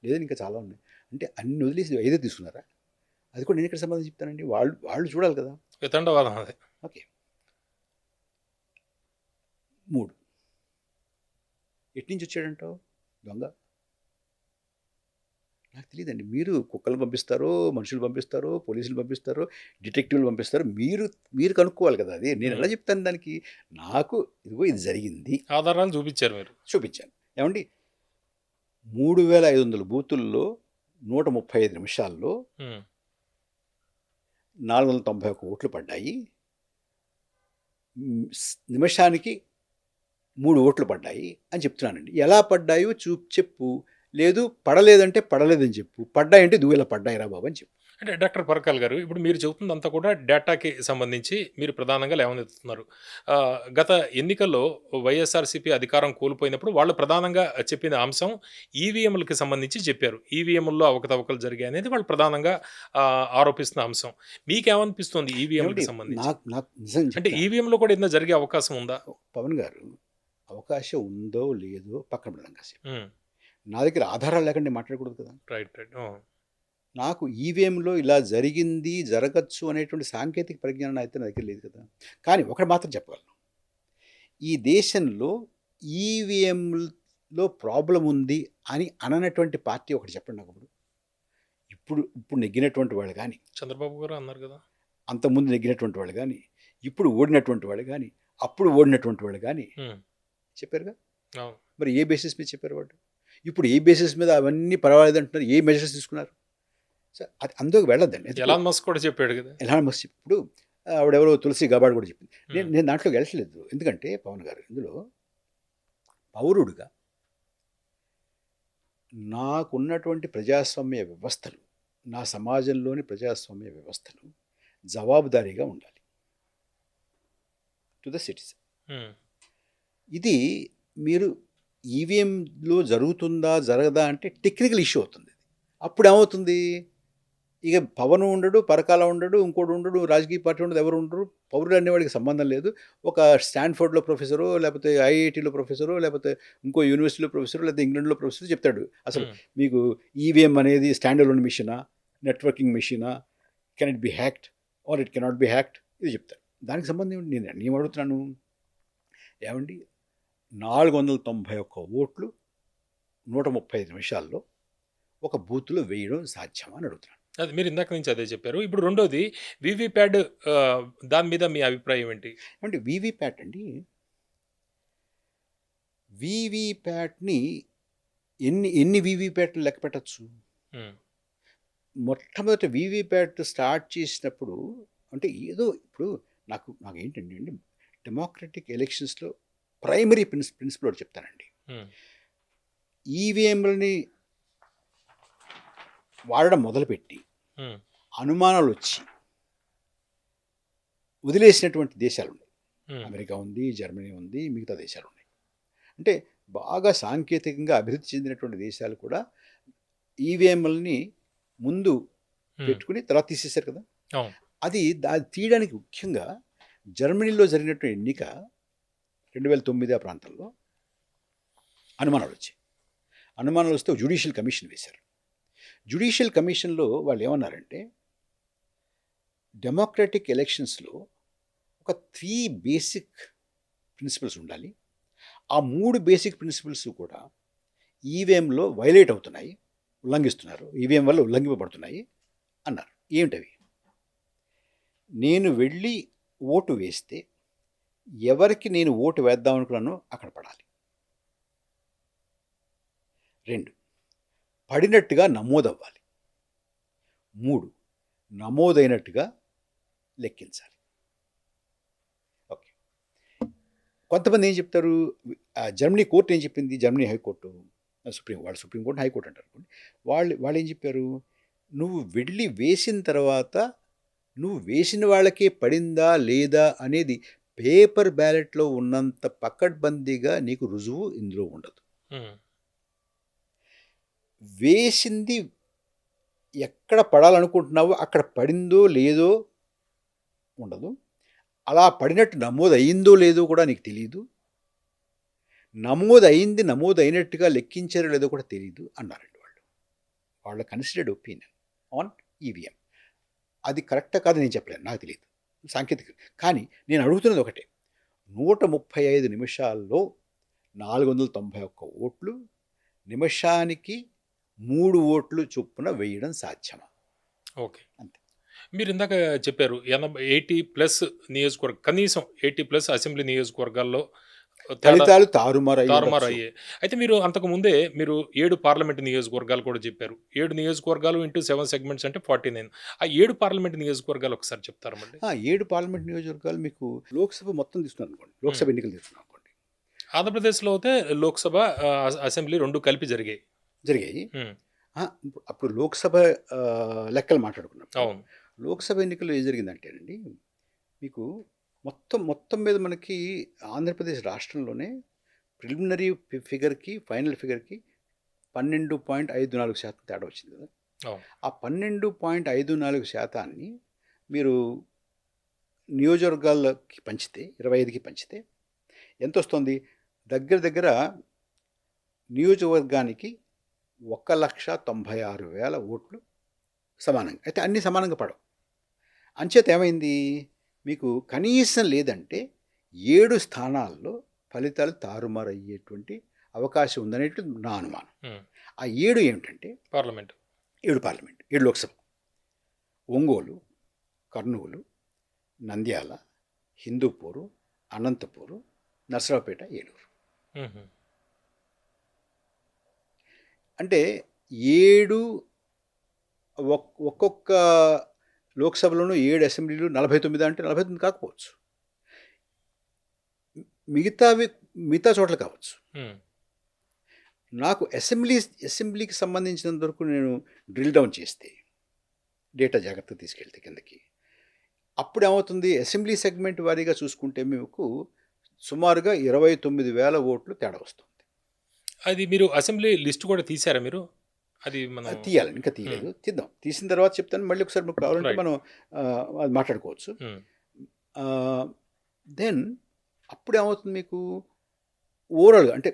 లేదని ఇంకా చాలా ఉన్నాయి. అంటే అన్ని వదిలేసి 5 తీసుకున్నారా? అది కూడా నేను ఇక్కడ సంబంధం చెప్తానండి. వాళ్ళు చూడాలి కదా. వితండవాదం అది. ఓకే. 3 ఎట్నుంచి వచ్చాడంటావు దొంగ? నాకు తెలియదండి. మీరు కుక్కలు పంపిస్తారో, మనుషులు పంపిస్తారో, పోలీసులు పంపిస్తారో, డిటెక్టివ్లు పంపిస్తారో, మీరు కనుక్కోవాలి కదా. అది నేను ఎలా చెప్తాను దానికి? నాకు ఇదిగో ఇది జరిగింది, ఆధారాలు చూపించారు మీరు. చూపించాను. ఏమండి 3500 బూతుల్లో 135 నిమిషాల్లో ఉమ్, 491 ఓట్లు పడ్డాయి. నిమిషానికి 3 ఓట్లు పడ్డాయి అని చెప్తున్నానండి. ఎలా పడ్డాయో చెప్పు. లేదు పడలేదంటే పడలేదని చెప్పు, పడ్డాయంటే ఇలా పడ్డాయిరా బాబు అని చెప్పు. అంటే డాక్టర్ పరకాల్ గారు, ఇప్పుడు మీరు చెబుతుందంతా కూడా డేటాకి సంబంధించి మీరు ప్రధానంగా లేవనెత్తుతున్నారు. గత ఎన్నికల్లో వైఎస్ఆర్సీపీ అధికారం కోల్పోయినప్పుడు వాళ్ళు ప్రధానంగా చెప్పిన అంశం ఈవీఎంలకి సంబంధించి చెప్పారు. ఈవీఎంల్లో అవకతవకలు జరిగాయి అనేది వాళ్ళు ప్రధానంగా ఆరోపిస్తున్న అంశం. మీకేమనిపిస్తుంది ఈవీఎంకి సంబంధించి? నాకు నిజం అంటే చెప్తాను. ఈవీఎంలో కూడా ఏదైనా జరిగే అవకాశం ఉందా? పవన్ గారు, అవకాశం ఉందో లేదో పక్కన పెడదాం కాసేపు. ఉమ్, నా దగ్గర ఆధారాలు లేకుండా మాట్లాడకూడదు కదా. రైట్. నాకు ఈవీఎంలో ఇలా జరిగింది, జరగచ్చు అనేటువంటి సాంకేతిక పరిజ్ఞానం అయితే నా దగ్గర లేదు కదా. కానీ ఒకటి మాత్రం చెప్పగలను, ఈ దేశంలో ఈవీఎంలో ప్రాబ్లం ఉంది అని అననటువంటి పార్టీ ఒకటి చెప్పండి నాకు. ఇప్పుడు నెగ్గినటువంటి వాళ్ళు కానీ, చంద్రబాబు గారు అన్నారు కదా, అంతకుముందు నెగ్గినటువంటి వాళ్ళు కానీ, ఇప్పుడు ఓడినటువంటి వాళ్ళు కానీ, అప్పుడు ఓడినటువంటి వాళ్ళు కానీ చెప్పారుగా. అవును. మరి ఏ బేసిస్ మీద చెప్పారు వాళ్ళు? ఇప్పుడు ఏ బేసిస్ మీద అవన్నీ పర్వాలేదు అంటున్నారు? ఏ మెజర్స్ తీసుకున్నారు? సార్ అది అందుకు వెళ్ళొద్దండి. ఎలాన్ మస్క్ కూడా చెప్పాడు కదా. ఎలాన్ మస్క్ ఇప్పుడు ఆవిడెవరో తులసి గబాడ్ కూడా చెప్పింది. నేను దాంట్లోకి వెళ్ళట్లేదు. ఎందుకంటే పవన్ గారు, ఇందులో పౌరుడుగా నాకున్నటువంటి ప్రజాస్వామ్య వ్యవస్థలు, నా సమాజంలోని ప్రజాస్వామ్య వ్యవస్థలు జవాబుదారీగా ఉండాలి టు ద సిటిజన్. ఇది మీరు ఈవీఎంలో జరుగుతుందా జరగదా అంటే టెక్నికల్ ఇష్యూ అవుతుంది. అప్పుడు ఏమవుతుంది, ఇక పవన్ ఉండడు, పరకాల ఉండడు, ఇంకోటి ఉండడు, రాజకీయ పార్టీ ఉండదు, ఎవరు ఉండరు. పౌరులు అనేవాడికి సంబంధం లేదు. ఒక స్టాన్ఫోర్డ్లో ప్రొఫెసరో, లేకపోతే ఐఐటీలో ప్రొఫెసరో, లేకపోతే ఇంకో యూనివర్సిటీలో ప్రొఫెసరో, లేకపోతే ఇంగ్లాండ్లో ప్రొఫెసర్ చెప్తాడు అసలు మీకు ఈవీఎం అనేది స్టాండ్ అలోన్ మిషనా, నెట్వర్కింగ్ మిషనా, can it be hacked or it cannot be hacked, ఇది చెప్తాడు. దానికి సంబంధం ఏంటి? నేను అడుగుతున్నాను, ఏమండి 491 ఓట్లు 135 నిమిషాల్లో ఒక బూత్లో వేయడం సాధ్యమా అని అడుగుతున్నాను. అది మీరు ఇందాక నుంచి అదే చెప్పారు. ఇప్పుడు రెండోది వీవీప్యాట్, దాని మీద మీ అభిప్రాయం ఏంటి? అంటే వీవీప్యాట్ అండి, వీవీప్యాట్ని ఎన్ని వీవీప్యాట్లు లెక్క పెట్టచ్చు? మొట్టమొదటి వీవీప్యాట్ స్టార్ట్ చేసినప్పుడు అంటే ఏదో ఇప్పుడు నాకు ఏంటండి అండి, డెమోక్రటిక్ ఎలక్షన్స్లో ప్రైమరీ ప్రిన్సిపల్ ఒకటి చెప్తానండి. ఈవీఎంలని వాడడం మొదలుపెట్టి అనుమానాలు వచ్చి వదిలేసినటువంటి దేశాలు ఉన్నాయి. అమెరికా ఉంది, జర్మనీ ఉంది, మిగతా దేశాలు ఉన్నాయి. అంటే బాగా సాంకేతికంగా అభివృద్ధి చెందినటువంటి దేశాలు కూడా ఈవీఎంలని ముందు పెట్టుకుని తర్వాత తీసేశారు కదా. అది తీయడానికి ముఖ్యంగా జర్మనీలో జరిగినటువంటి ఎన్నిక 2009 ఆ ప్రాంతంలో అనుమానాలు వచ్చాయి. అనుమానాలు వస్తే జ్యుడిషియల్ కమిషన్ వేశారు. జ్యుడిషియల్ కమిషన్లో వాళ్ళు ఏమన్నారంటే, డెమోక్రటిక్ ఎలక్షన్స్లో ఒక 3 బేసిక్ ప్రిన్సిపల్స్ ఉండాలి. ఆ 3 బేసిక్ ప్రిన్సిపల్స్ కూడా ఈవీఎంలో వైలేట్ అవుతున్నాయి, ఉల్లంఘిస్తున్నారు, ఈవీఎం వల్ల ఉల్లంఘింపబడుతున్నాయి అన్నారు. ఏమిటవి? నేను వెళ్ళి ఓటు వేస్తే ఎవరికి నేను ఓటు వేద్దాం అనుకున్నానో అక్కడ పడాలి. 2, పడినట్టుగా నమోదవ్వాలి. 3, నమోదైనట్టుగా లెక్కించాలి. ఓకే. కొంతమంది ఏం చెప్తారు, జర్మనీ కోర్టు ఏం చెప్పింది, జర్మనీ హైకోర్టు, సుప్రీంకోర్టు హైకోర్టు అంటారు. వాళ్ళు ఏం చెప్పారు, నువ్వు వెళ్ళి వేసిన తర్వాత నువ్వు వేసిన వాళ్ళకే పడిందా లేదా అనేది పేపర్ బ్యాలెట్లో ఉన్నంత పకడ్బందీగా నీకు రుజువు ఇందులో ఉండదు. వేసింది ఎక్కడ పడాలనుకుంటున్నావో అక్కడ పడిందో లేదో ఉండదు. అలా పడినట్టు నమోదు అయిందో లేదో కూడా నీకు తెలియదు. నమోదు అయినట్టుగా లెక్కించారో లేదో కూడా తెలియదు అన్నారండి వాళ్ళ కన్సిడర్డ్ ఒపీనియన్ ఆన్ ఈవీఎం. అది కరెక్టా కాదు నేను చెప్పలేను, నాకు తెలియదు, సాంకేతిక. కానీ నేను అడుగుతున్నది ఒకటే, 135 నిమిషాల్లో 491 ఓట్లు, నిమిషానికి 3 ఓట్లు చొప్పున వేయడం సాధ్యమా? ఓకే, అంతే. మీరు ఇందాక చెప్పారు 80+ నియోజకవర్గం, కనీసం 80+ అసెంబ్లీ నియోజకవర్గాల్లో ఫలితాలు తారుమారు అయ్యాయి. అయితే మీరు అంతకు ముందే 7 పార్లమెంట్ నియోజకవర్గాలు కూడా చెప్పారు. 7 నియోజకవర్గాలు ఇంటూ 7 సెగ్మెంట్స్ అంటే 49. ఆ 7 పార్లమెంట్ నియోజకవర్గాలు ఒకసారి చెప్తారా మళ్ళీ? 7 పార్లమెంట్ నియోజకవర్గాలు మీకు లోక్సభ మొత్తం తీసుకున్నాను అనుకోండి, లోక్సభ ఎన్నికలు తీసుకున్నాను అనుకోండి. ఆంధ్రప్రదేశ్లో అయితే లోక్సభ, అసెంబ్లీ 2 కలిపి జరిగాయి. అప్పుడు లోక్సభ లెక్కలు మాట్లాడుకున్నాం. అవును. లోక్సభ ఎన్నికల్లో ఏం జరిగిందంటేనండి, మీకు మొత్తం మీద మనకి ఆంధ్రప్రదేశ్ రాష్ట్రంలోనే ప్రిలిమినరీ ఫిగర్కి ఫైనల్ ఫిగర్కి 12.54% తేడా వచ్చింది కదా. ఆ 12.54% మీరు నియోజకవర్గాలకి పంచితే, 25కి పంచితే ఎంత వస్తుంది? దగ్గర నియోజకవర్గానికి 1,96,000 ఓట్లు సమానంగా. అయితే అన్నీ సమానంగా పడవు. అంచేత ఏమైంది, మీకు కనీసం లేదంటే 7 స్థానాల్లో ఫలితాలు తారుమారు అయ్యేటువంటి అవకాశం ఉందనేది నా అనుమానం. ఆ 7 ఏమిటంటే 7 పార్లమెంట్, 7 లోక్సభ: ఒంగోలు, కర్నూలు, నంద్యాల, హిందూపూరు, అనంతపూరు, నర్సరావుపేట, ఏలూరు. అంటే 7 ఒక్కొక్క లోక్సభలోనూ 7 అసెంబ్లీలు 49 అంటే 49 కాకపోవచ్చు, మిగతా చోట్ల కావచ్చు. నాకు అసెంబ్లీకి సంబంధించినంత వరకు నేను డ్రిల్ డౌన్ చేస్తే, డేటా జాగ్రత్తగా తీసుకెళ్తే కిందకి, అప్పుడు ఏమవుతుంది, అసెంబ్లీ సెగ్మెంట్ వారీగా చూసుకుంటే మీకు సుమారుగా 29,000 ఓట్లు తేడా వస్తుంది. అది మీరు అసెంబ్లీ లిస్ట్ కూడా తీశారా మీరు? అది మనం తీయాలి, ఇంకా తీయలేదు, తీద్దాం. తీసిన తర్వాత చెప్తాను, మళ్ళీ ఒకసారి మీకు కావాలంటే రైట్. మనం అది మాట్లాడుకోవచ్చు. దెన్ అప్పుడు ఏమవుతుంది మీకు ఓవరాల్గా అంటే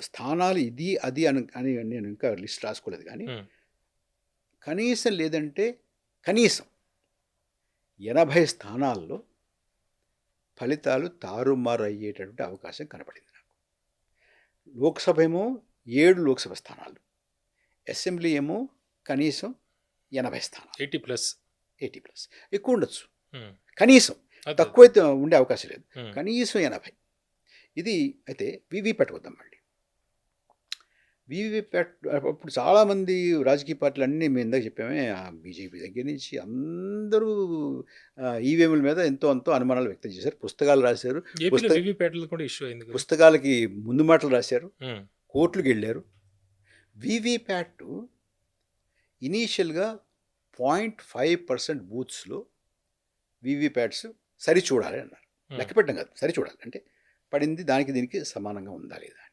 స్థానాలు ఇది అది అని నేను ఇంకా లిస్ట్ రాసుకోలేదు, కానీ కనీసం లేదంటే కనీసం 80 స్థానాల్లో ఫలితాలు తారుమారు అయ్యేటటువంటి అవకాశం కనపడింది నాకు. లోక్సభ ఏమో 7 లోక్సభ స్థానాలు, అసెంబ్లీ ఏమో కనీసం 80 స్థానాలు, 80+. 80+. ఎక్కువ ఉండొచ్చు, కనీసం తక్కువైతే ఉండే అవకాశం లేదు, కనీసం 80. ఇది అయితే వీవీప్యాట్ వద్దాం. మళ్ళీ వీవీప్యాట్ అప్పుడు చాలామంది రాజకీయ పార్టీలు అన్నీ మేము ఇందాక చెప్పామే, బీజేపీ దగ్గర నుంచి అందరూ ఈవీఎంల మీద ఎంతో అంతో అనుమానాలు వ్యక్తం చేశారు, పుస్తకాలు రాశారు, పుస్తకాలకి ముందు మాటలు రాశారు, కోర్టులకు వెళ్ళారు. వీవీప్యాట్ ఇనీషియల్గా 0.5% బూత్స్లో వీవీప్యాట్స్ సరి చూడాలి అన్నారు. లెక్క పెట్టడం కాదు, సరి చూడాలి అంటే పడింది దానికి దీనికి సమానంగా ఉందా లేదా అని.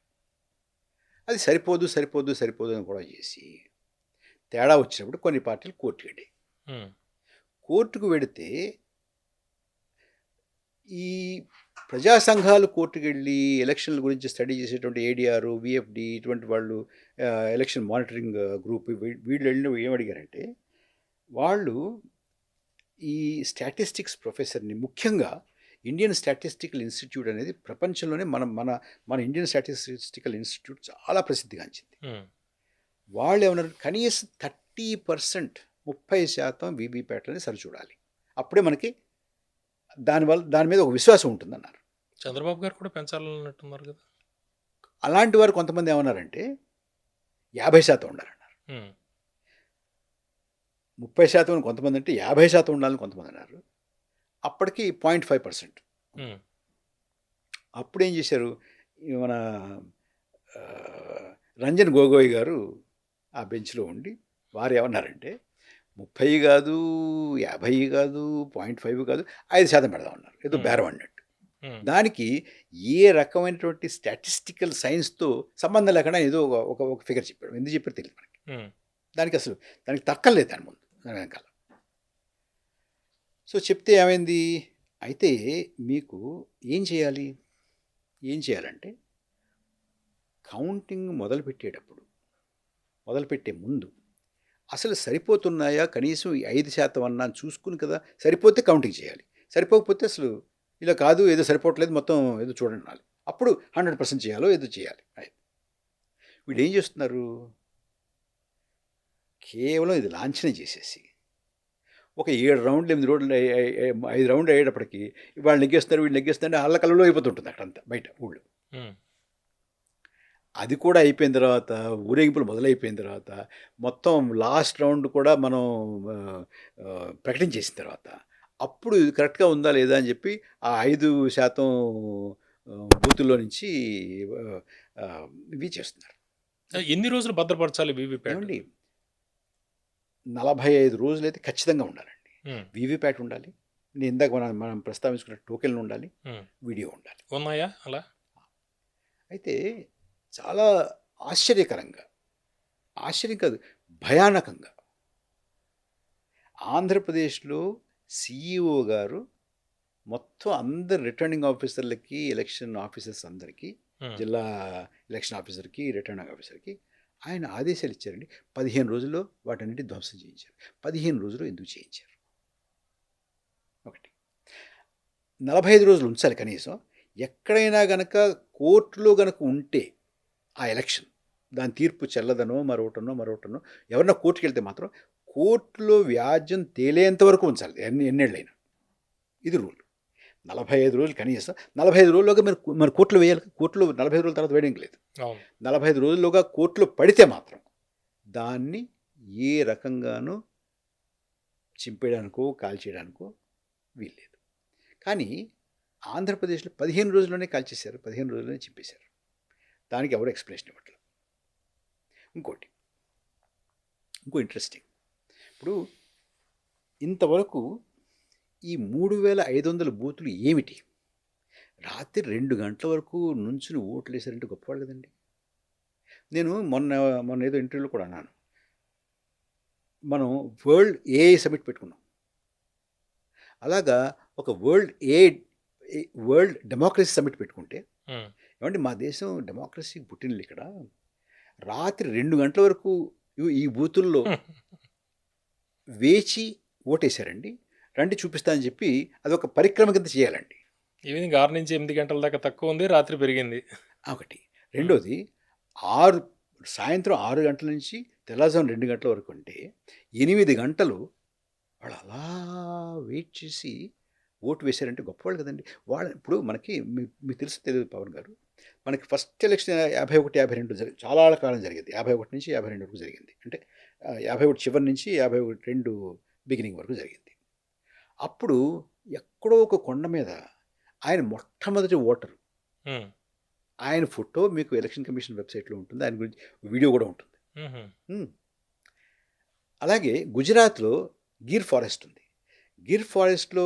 అది సరిపోదు అని కూడా చేసి తేడా వచ్చినప్పుడు కొన్ని పార్టీలు కోర్టుకు వెళ్ళాయి. కోర్టుకు వెడితే ఈ ప్రజా సంఘాలు కోర్టుకు వెళ్ళి ఎలక్షన్ల గురించి స్టడీ చేసేటువంటి ఏడిఆర్, విఎఫ్డి ఇటువంటి వాళ్ళు, ఎలక్షన్ మానిటరింగ్ గ్రూప్, వీళ్ళు వెళ్ళిన ఏమడిగారంటే, వాళ్ళు ఈ స్టాటిస్టిక్స్ ప్రొఫెసర్ని, ముఖ్యంగా ఇండియన్ స్టాటిస్టికల్ ఇన్స్టిట్యూట్ అనేది ప్రపంచంలోనే మన ఇండియన్ స్టాటిస్టికల్ ఇన్స్టిట్యూట్ చాలా ప్రసిద్ధిగాంచింది. వాళ్ళు ఏమన్నారు, కనీసం 30% వీవీప్యాట్లని సరిచూడాలి, అప్పుడే మనకి దాని మీద ఒక విశ్వాసం ఉంటుందన్నారు. చంద్రబాబు గారు కూడా పెంచాలన్నట్టున్నారు కదా. అలాంటి వారు కొంతమంది ఏమన్నారంటే 50% ఉండాలన్నారు, 30% కొంతమంది అంటే 50% ఉండాలని కొంతమంది అన్నారు. అప్పటికి 0.5%. అప్పుడు ఏం చేశారు, మన రంజన్ గొగోయ్ గారు ఆ బెంచ్లో ఉండి వారు ఏమన్నారంటే 30 కాదు, 50 కాదు, 0.5 కాదు, 5% పెడదాం అన్నారు. ఏదో బేరం అన్నట్టు. దానికి ఏ రకమైనటువంటి స్టాటిస్టికల్ సైన్స్తో సంబంధం లేకుండా ఏదో ఒక ఫిగర్ చెప్పాడు. ఎందుకు చెప్పారు తెలియదు మనకి. దానికి తక్కలేదు దాని ముందు, దాని వెనకాల. సో చెప్తే ఏమైంది, అయితే మీకు ఏం చేయాలంటే కౌంటింగ్ మొదలుపెట్టే ముందు అసలు సరిపోతున్నాయా, కనీసం 5% అన్నా చూసుకుని కదా, సరిపోతే కౌంటింగ్ చేయాలి, సరిపోకపోతే అసలు ఇలా కాదు, ఏదో సరిపోవట్లేదు, మొత్తం ఏదో చూడండి అనాలి, అప్పుడు 100% చేయాలో ఏదో చేయాలి. వీళ్ళు ఏం చేస్తున్నారు, కేవలం ఇది లాంఛనం చేసేసి ఒక 7 రౌండ్లు 8 రౌండ్లు 5 రౌండ్లు అయ్యేటప్పటికి వాళ్ళు నెగ్గేస్తారు, వీళ్ళు నెగ్గేస్తారు, అల్లకల్లో అయిపోతుంటుంది అక్కడంతా బయట ఊళ్ళో. అది కూడా అయిపోయిన తర్వాత, ఊరేగింపులు మొదలైపోయిన తర్వాత, మొత్తం లాస్ట్ రౌండ్ కూడా మనం ప్రకటించేసిన తర్వాత, అప్పుడు ఇది కరెక్ట్గా ఉందా లేదా అని చెప్పి ఆ 5% బూతుల్లో నుంచి ఇవి చేస్తున్నారు. ఎన్ని రోజులు భద్రపరచాలి వీవీప్యాట్? ఏమండి, 45 రోజులు అయితే ఖచ్చితంగా ఉండాలండి. వీవీప్యాట్ ఉండాలి, నేను ఇందాక మనం ప్రస్తావించుకున్న టోకెన్లు ఉండాలి, వీడియో ఉండాలి. ఉన్నాయా అలా? అయితే చాలా ఆశ్చర్యం కాదు, భయానకంగా ఆంధ్రప్రదేశ్లో సిఈఓ గారు మొత్తం అందరు రిటర్నింగ్ ఆఫీసర్లకి, ఎలక్షన్ ఆఫీసర్స్ అందరికీ, జిల్లా ఎలక్షన్ ఆఫీసర్కి, రిటర్నింగ్ ఆఫీసర్కి ఆయన ఆదేశాలు ఇచ్చారండి. 15 రోజుల్లో వాటన్నిటి ధ్వంసం చేయించారు. 15 రోజులు ఎందుకు చేయించారు? ఒకటి, 45 రోజులు ఉంచాలి కనీసం. ఎక్కడైనా గనక కోర్టులో గనక ఉంటే ఆ ఎలక్షన్, దాని తీర్పు చెల్లదనో మరొకటనో ఎవరన్నా కోర్టుకు వెళ్తే మాత్రం కోర్టులో వ్యాజ్యం తేలేంత వరకు ఉంచాలి, ఎన్నేళ్ళైనా. ఇది రూల్. 45 రోజులు కనీసం. 45 రోజుల్లోగా మరి కోర్టులో వేయాలి. కోర్టులో 45 రోజుల తర్వాత వేయడానికి లేదు. 45 రోజుల్లోగా కోర్టులో పడితే మాత్రం దాన్ని ఏ రకంగానూ చింపేయడానికో కాల్చేయడానికో వీల్లేదు. కానీ ఆంధ్రప్రదేశ్లో 15 రోజుల్లోనే కాల్చేశారు, 15 రోజుల్లోనే చింపేశారు. దానికి ఎవరు ఎక్స్ప్లెనేషన్ ఇవ్వట్లేదు. ఇంకో ఇంట్రెస్టింగ్, ఇప్పుడు ఇంతవరకు ఈ 3500 బూతులు ఏమిటి? రాత్రి 2 గంటల వరకు నుంచుని ఓట్లు వేసారంటే గొప్పవాళ్ళు కదండి. నేను మొన్న ఏదో ఇంటర్వ్యూలో కూడా అన్నాను, మనం వరల్డ్ ఏఐ సమిట్ పెట్టుకున్నాం. అలాగా ఒక వరల్డ్ డెమోక్రసీ సమిట్ పెట్టుకుంటే, ఉమ్, ఏమంటే మా దేశం డెమోక్రసీ పుట్టినలు ఇక్కడ. రాత్రి 2 గంటల వరకు ఈ బూతుల్లో వేచి ఓటేశారండి. రండి చూపిస్తా అని చెప్పి అదొక పరిక్రమ కింద చేయాలండి. ఈవినింగ్ 6 నుంచి 8 గంటల దాకా తక్కువ ఉంది, రాత్రి పెరిగింది. ఒకటి. రెండోది 6 సాయంత్రం 6 గంటల నుంచి తెల్లవారుజామున 2 గంటల వరకు అంటే 8 గంటలు వాళ్ళు అలా వెయిట్ చేసి ఓటు వేశారంటే గొప్పవాళ్ళు కదండి. ఇప్పుడు మనకి మీకు తెలుసు తెలియదు పవన్ గారు, మనకి ఫస్ట్ ఎలక్షన్ 51, 52 చాలా కాలం జరిగింది. 51 నుంచి 52 వరకు జరిగింది. అంటే 51 చివరి నుంచి 52 బిగినింగ్ వరకు జరిగింది. అప్పుడు ఎక్కడో ఒక కొండ మీద ఆయన మొట్టమొదటి ఓటరు. ఉమ్, ఆయన ఫోటో మీకు ఎలక్షన్ కమిషన్ వెబ్సైట్లో ఉంటుంది. ఆయన గురించి వీడియో కూడా ఉంటుంది. ఉమ్, అలాగే గుజరాత్లో గిర్ ఫారెస్ట్ ఉంది. గిర్ ఫారెస్ట్లో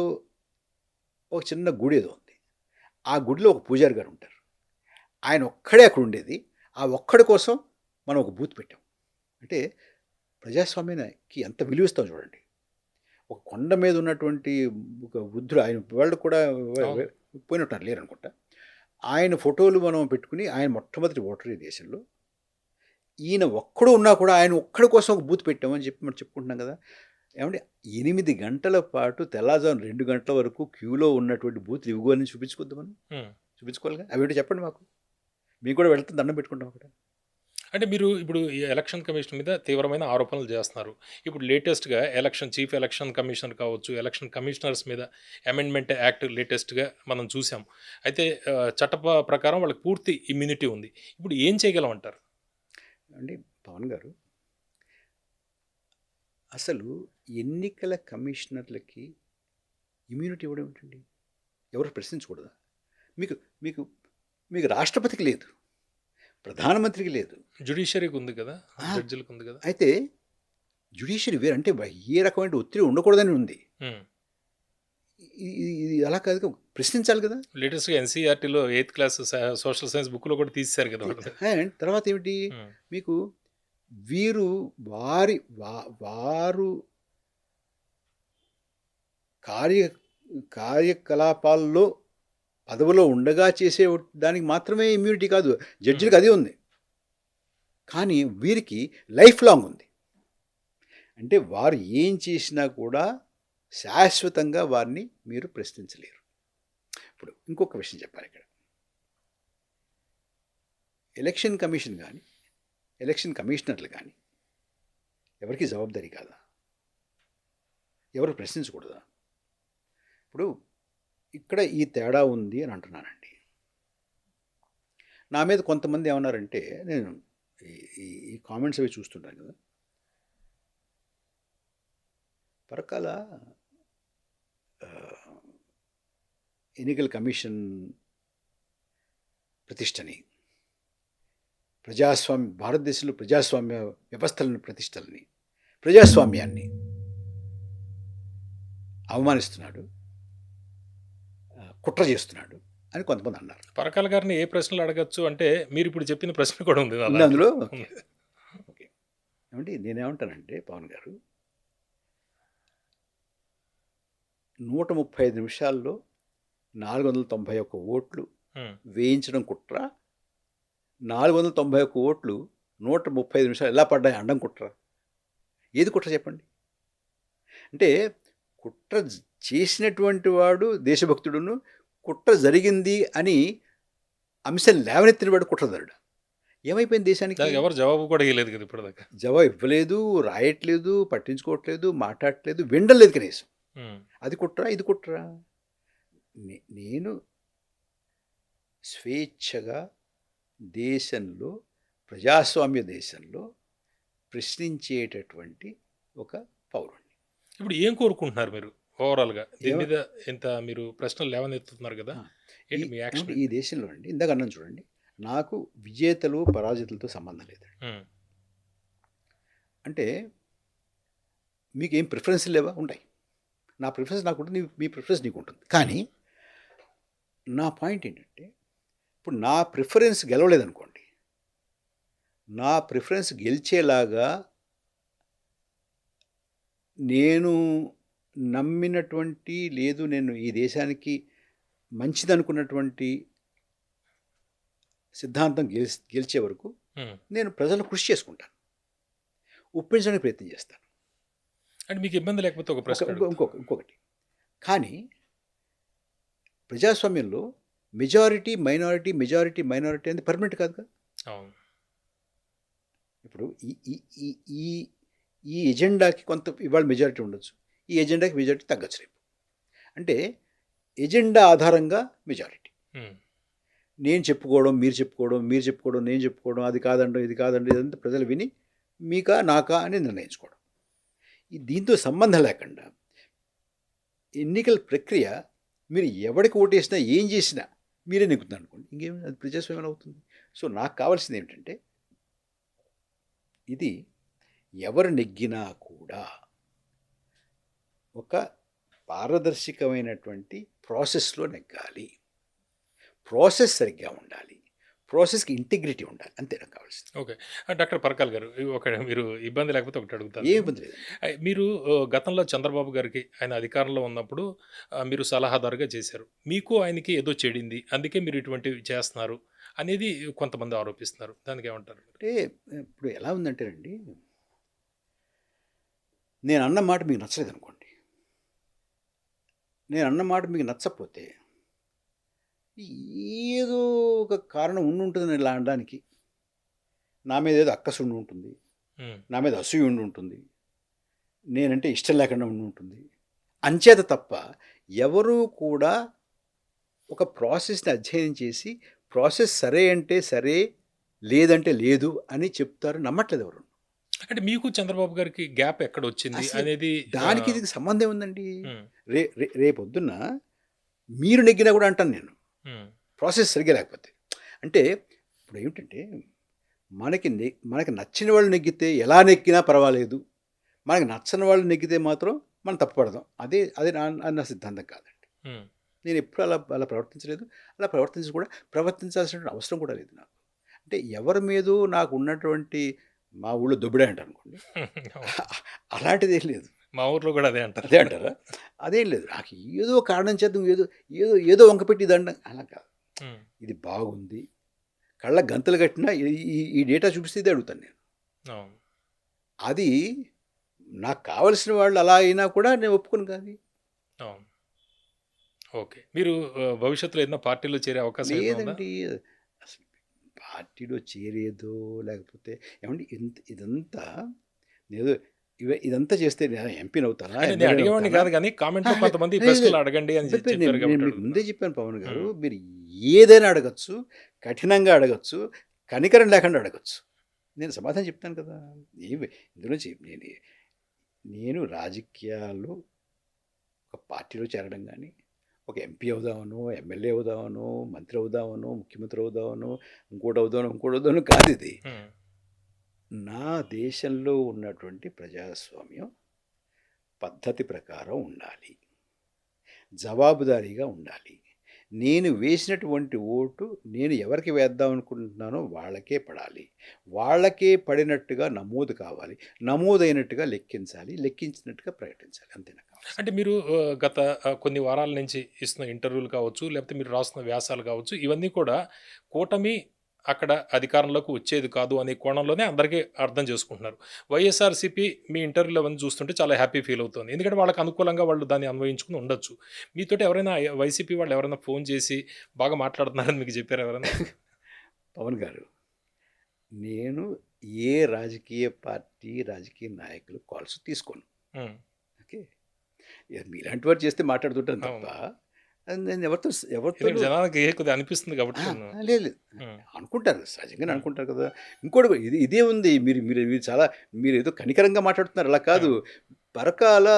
ఒక చిన్న గుడి ఏదో ఉంది. ఆ గుడిలో ఒక పూజారి గారు ఉంటారు. ఆయన ఒక్కడే అక్కడ ఉండేది. ఆ ఒక్కడి కోసం మనం ఒక బూత్ పెట్టాం. అంటే ప్రజాస్వామ్యానికి ఎంత విలువ ఇస్తాం చూడండి. ఒక కొండ మీద ఉన్నటువంటి ఒక వృద్ధుడు, ఆయన వాళ్ళు కూడా పోయినట్టు లేరు అనుకుంటా, ఆయన ఫోటోలు మనం పెట్టుకుని ఆయన మొట్టమొదటి ఓటర్ ఈ దేశంలో. ఈయన ఒక్కడు ఉన్నా కూడా ఆయన ఒక్కడి కోసం ఒక బూత్ పెట్టామని చెప్పి మనం చెప్పుకుంటున్నాం కదా. ఏమంటే 8 గంటల పాటు తెల్లవారుజామున 2 గంటల వరకు క్యూలో ఉన్నటువంటి బూత్లు ఇవ్వు అని చూపించుకోద్దాం మనం. చూపించుకోవాలిగా. అవేంటో చెప్పండి మాకు. మీకు కూడా వెళ్తే దండం పెట్టుకుంటాం అక్కడ. అంటే మీరు ఇప్పుడు ఈ ఎలక్షన్ కమిషన్ మీద తీవ్రమైన ఆరోపణలు చేస్తున్నారు. ఇప్పుడు లేటెస్ట్గా చీఫ్ ఎలక్షన్ కమిషనర్ కావచ్చు, ఎలక్షన్ కమిషనర్స్ మీద అమెండ్మెంట్ యాక్ట్ లేటెస్ట్గా మనం చూసాం. అయితే చట్ట ప్రకారం వాళ్ళకి పూర్తి ఇమ్యూనిటీ ఉంది. ఇప్పుడు ఏం చేయగలం అంటారు? అండి పవన్ గారు, అసలు ఎన్నికల కమిషనర్లకి ఇమ్యూనిటీ ఇవ్వడం ఏంటండి? ఎవరు ప్రశ్నించకూడదా? మీకు మీకు మీకు రాష్ట్రపతికి లేదు, ప్రధానమంత్రికి లేదు, జ్యుడిషియరీకి ఉంది కదా, జడ్జిలకు ఉంది కదా. అయితే జ్యుడిషియరీ వేరు. అంటే ఏ రకమైన ఒత్తిడి ఉండకూడదని ఉంది. ఇది అలా కాదు, ప్రశ్నించాలి కదా. లేటెస్ట్గా ఎన్సీఆర్టీలో 8th క్లాస్ సోషల్ సైన్స్ బుక్లో కూడా తీసేశారు కదా. అండ్ తర్వాత ఏమిటి, మీకు వీరు వారు కార్యకలాపాల్లో పదవిలో ఉండగా చేసే దానికి మాత్రమే ఇమ్యూనిటీ కాదు, జడ్జిలకు అదే ఉంది. కానీ వీరికి లైఫ్ లాంగ్ ఉంది. అంటే వారు ఏం చేసినా కూడా శాశ్వతంగా వారిని మీరు ప్రశ్నించలేరు. ఇప్పుడు ఇంకొక విషయం చెప్పాలి ఇక్కడ. ఎలక్షన్ కమిషన్ కానీ ఎలక్షన్ కమిషనర్లు కానీ ఎవరికి జవాబుదారీ కాదా? ఎవరు ప్రశ్నించకూడదా? ఇప్పుడు ఇక్కడ ఈ తేడా ఉంది అని అంటున్నానండి. నా మీద కొంతమంది ఏమన్నారంటే, నేను ఈ కామెంట్స్ అవి చూస్తుంటాను కదా, పరకాల ఎన్నికల కమిషన్ ప్రతిష్టని, భారతదేశంలో ప్రజాస్వామ్య వ్యవస్థలను ప్రజాస్వామ్యాన్ని అవమానిస్తున్నాడు, కుట్ర చేస్తున్నాడు అని కొంతమంది అన్నారు. పరకాల గారిని ఏ ప్రశ్నలు అడగచ్చు అంటే మీరు ఇప్పుడు చెప్పిన ప్రశ్న కూడా ఉంది అందులో. ఓకే, ఏమంటే నేనేమంటానంటే పవన్ గారు, 135 నిమిషాల్లో 491 ఓట్లు వేయించడం కుట్ర, 491 ఓట్లు 135 నిమిషాలు ఎలా పడ్డాయి అండం కుట్ర. ఏది కుట్ర చెప్పండి? అంటే కుట్ర చేసినటువంటి వాడు దేశభక్తుడును, కుట్ర జరిగింది అని అంశం లేవనెత్తిన వాడు కుట్రదారుడు. ఏమైపోయింది దేశానికి? ఎవరు జవాబు కూడా ఇవ్వలేదు కదా ఇప్పటిదాకా. జవాబు ఇవ్వలేదు, రాయట్లేదు, పట్టించుకోవట్లేదు, మాట్లాడట్లేదు, వినలేదు కనీసం. అది కుట్ర, ఇది కుట్ర. నేను స్వేచ్ఛగా దేశంలో, ప్రజాస్వామ్య దేశంలో ప్రశ్నించేటటువంటి ఒక పౌరుణ్ణి. ఇప్పుడు ఏం కోరుకుంటున్నారు మీరు ఓవరాల్గా దీని మీద? ఇంత మీరు ప్రశ్నలు లేవనెత్తుతున్నారు కదా, ఏంటి మీ యాక్షన్? ఈ దేశంలో అండి, ఇందాక అన్నాను చూడండి, నాకు విజేతలు పరాజితులతో సంబంధం లేదండి. అంటే మీకు ఏం ప్రిఫరెన్స్ లేవా? ఉంటాయి. నా ప్రిఫరెన్స్ నాకు ఉంటుంది, మీ ప్రిఫరెన్స్ నీకు ఉంటుంది. కానీ నా పాయింట్ ఏంటంటే, ఇప్పుడు నా ప్రిఫరెన్స్ గెలవలేదనుకోండి, నా ప్రిఫరెన్స్ గెలిచేలాగా నేను నమ్మినటువంటి లేదు నేను ఈ దేశానికి మంచిదనుకున్నటువంటి సిద్ధాంతం గెలిచే వరకు నేను ప్రజలను కృషి చేసుకుంటాను, ఒప్పించడానికి ప్రయత్నం చేస్తాను. అంటే మీకు ఇబ్బంది లేకపోతే ఒక ప్రశ్న ఇంకొకటి కానీ ప్రజాస్వామ్యంలో మెజారిటీ మైనారిటీ అనేది పర్మనెంట్ కాదు కదా. అవును. ఇప్పుడు ఈ ఈ ఈ ఈ ఎజెండాకి కొంత ఇవాళ మెజారిటీ ఉండొచ్చు, ఈ ఎజెండాకి మెజారిటీ తగ్గచ్చు రేపు. అంటే ఎజెండా ఆధారంగా మెజారిటీ. నేను చెప్పుకోవడం మీరు చెప్పుకోవడం నేను చెప్పుకోవడం, అది కాదండి ఇది కాదండి, ఇదంతా ప్రజలు విని మీకా నాకా అని నిర్ణయించుకోవడం. దీంతో సంబంధం లేకుండా ఎన్నికల ప్రక్రియ మీరు ఎవరికి ఓటేసినా ఏం చేసినా మీరే నెగ్గుతున్నారు అనుకోండి, ఇంకేం అది ప్రజాస్వామ్యం అవుతుంది. సో నాకు కావాల్సింది ఏమిటంటే ఇది ఎవరు నెగ్గినా కూడా ఒక పారదర్శకమైనటువంటి ప్రాసెస్లో నెగ్గాలి, ప్రాసెస్ సరిగ్గా ఉండాలి, ప్రాసెస్కి ఇంటిగ్రిటీ ఉండాలి, అంతే నాకు కావాల్సింది. ఓకే. డాక్టర్ పరకాల్ గారు, మీరు ఇబ్బంది లేకపోతే ఒకటి అడుగుతాను. ఏ ఇబ్బంది లేదు. మీరు గతంలో చంద్రబాబు గారికి ఆయన అధికారంలో ఉన్నప్పుడు మీరు సలహాదారుగా చేశారు, మీకు ఆయనకి ఏదో చెడింది అందుకే మీరు ఇటువంటివి చేస్తున్నారు అనేది కొంతమంది ఆరోపిస్తున్నారు, దానికి ఏమంటారు? అంటే ఇప్పుడు ఎలా ఉందంటేనండి, నేను అన్న మాట మీకు నచ్చలేదు అనుకోండి, నేను అన్న మాట మీకు నచ్చకపోతే ఏదో ఒక కారణం ఉండుంటుంది ఇలా అనడానికి. నా మీద ఏదో అక్కసు ఉండి ఉంటుంది, నా మీద అసూయ ఉండి ఉంటుంది, నేనంటే ఇష్టం లేకుండా ఉండి ఉంటుంది. అంచేత తప్ప ఎవరూ కూడా ఒక ప్రాసెస్ని అధ్యయనం చేసి ప్రాసెస్ సరే అంటే సరే లేదంటే లేదు అని చెప్తారు, నమ్మట్లేదు ఎవరు. అంటే మీకు చంద్రబాబు గారికి గ్యాప్ ఎక్కడ వచ్చింది అనేది దానికి ఇది సంబంధం ఉందండి. రేపొద్దున్న మీరు నెగ్గినా కూడా అంటాను నేను, ప్రాసెస్ సరిగ్గా లేకపోతే. అంటే ఇప్పుడు ఏమిటంటే మనకి నచ్చిన వాళ్ళు నెగ్గితే ఎలా నెగ్గినా పర్వాలేదు, మనకి నచ్చని వాళ్ళు నెగ్గితే మాత్రం మనం తప్పుపడదాం. అదే నా సిద్ధాంతం కాదండి. నేను ఎప్పుడు అలా ప్రవర్తించలేదు, అలా ప్రవర్తించాల్సిన అవసరం కూడా లేదు నాకు. అంటే ఎవరి మీద నాకు ఉన్నటువంటి, మా ఊళ్ళో దొబ్బిడే అంటారు అనుకోండి, అలాంటిది ఏం లేదు. మా ఊర్లో కూడా అదే అంటారు. అదే అంటారా? అదేం లేదు. నాకు ఏదో కారణం చేద్దాం, ఏదో వంకపెట్టి దండం అలా కాదు. ఇది బాగుంది, కళ్ళ గంతలు కట్టినా ఈ డేటా చూపిస్తే ఇది అడుగుతాను నేను. అది నాకు కావలసిన వాళ్ళు అలా అయినా కూడా నేను ఒప్పుకోను కాదు. ఓకే. మీరు భవిష్యత్తులో ఏదైనా పార్టీలో చేరే అవకాశం లేదండి. అసలు పార్టీలో చేరేదో లేకపోతే ఏమండి ఇదంతా ఏదో ఇదంతా చేస్తే నేను ఎంపీని అవుతానా? అడిగేవాడిని కాదు కానీ కామెంట్లో కొంతమంది ప్రశ్నలు అడగండి అని చెప్పారు. నేను మీకు ముందే చెప్పాను పవన్ గారు, మీరు ఏదైనా అడగచ్చు, కఠినంగా అడగచ్చు, కనికరం లేకుండా అడగచ్చు, నేను సమాధానం చెప్తాను కదా. ఇందులో నేను రాజకీయాలు ఒక పార్టీలో చేరడం కానీ, ఒక ఎంపీ అవుదామనో, ఎమ్మెల్యే అవుదామనో, మంత్రి అవుదామనో, ముఖ్యమంత్రి అవుదామనో, ఇంకోటి అవుదామనో కాదు. ఇది నా దేశంలో ఉన్నటువంటి ప్రజాస్వామ్యం పద్ధతి ప్రకారం ఉండాలి, జవాబుదారీగా ఉండాలి. నేను వేసినటువంటి ఓటు నేను ఎవరికి వేద్దాం అనుకుంటున్నానో వాళ్ళకే పడాలి, వాళ్ళకే పడినట్టుగా నమోదు కావాలి, నమోదైనట్టుగా లెక్కించాలి, లెక్కించినట్టుగా ప్రకటించాలి, అంతేనా? అంటే మీరు గత కొన్ని వారాల నుంచి ఇస్తున్న ఇంటర్వ్యూలు కావచ్చు, లేకపోతే మీరు రాస్తున్న వ్యాసాలు కావచ్చు, ఇవన్నీ కూడా కూటమి అక్కడ అధికారంలోకి వచ్చేది కాదు అనే కోణంలోనే అందరికీ అర్థం చేసుకుంటున్నారు. వైఎస్ఆర్సీపీ మీ ఇంటర్వ్యూలో అవన్నీ చూస్తుంటే చాలా హ్యాపీ ఫీల్ అవుతుంది, ఎందుకంటే వాళ్ళకి అనుకూలంగా వాళ్ళు దాన్ని అన్వయించుకుని ఉండొచ్చు. మీతోటి ఎవరైనా వైసీపీ వాళ్ళు ఎవరైనా ఫోన్ చేసి బాగా మాట్లాడుతున్నారని మీకు చెప్పారు ఎవరైనా? పవన్ గారు, నేను ఏ రాజకీయ పార్టీ రాజకీయ నాయకులు కాల్స్ తీసుకోను. ఓకే, మీలాంటి వారు చేస్తే మాట్లాడుతుంటాను తప్ప నేను ఎవరితో జనానికి కొద్దిగా అనిపిస్తుంది కాబట్టి. లేదు, అనుకుంటారు, సహజంగానే అనుకుంటారు కదా. ఇంకోటి ఇదే ఉంది, మీరు ఏదో కనికరంగా మాట్లాడుతున్నారు, అలా కాదు. పరకాల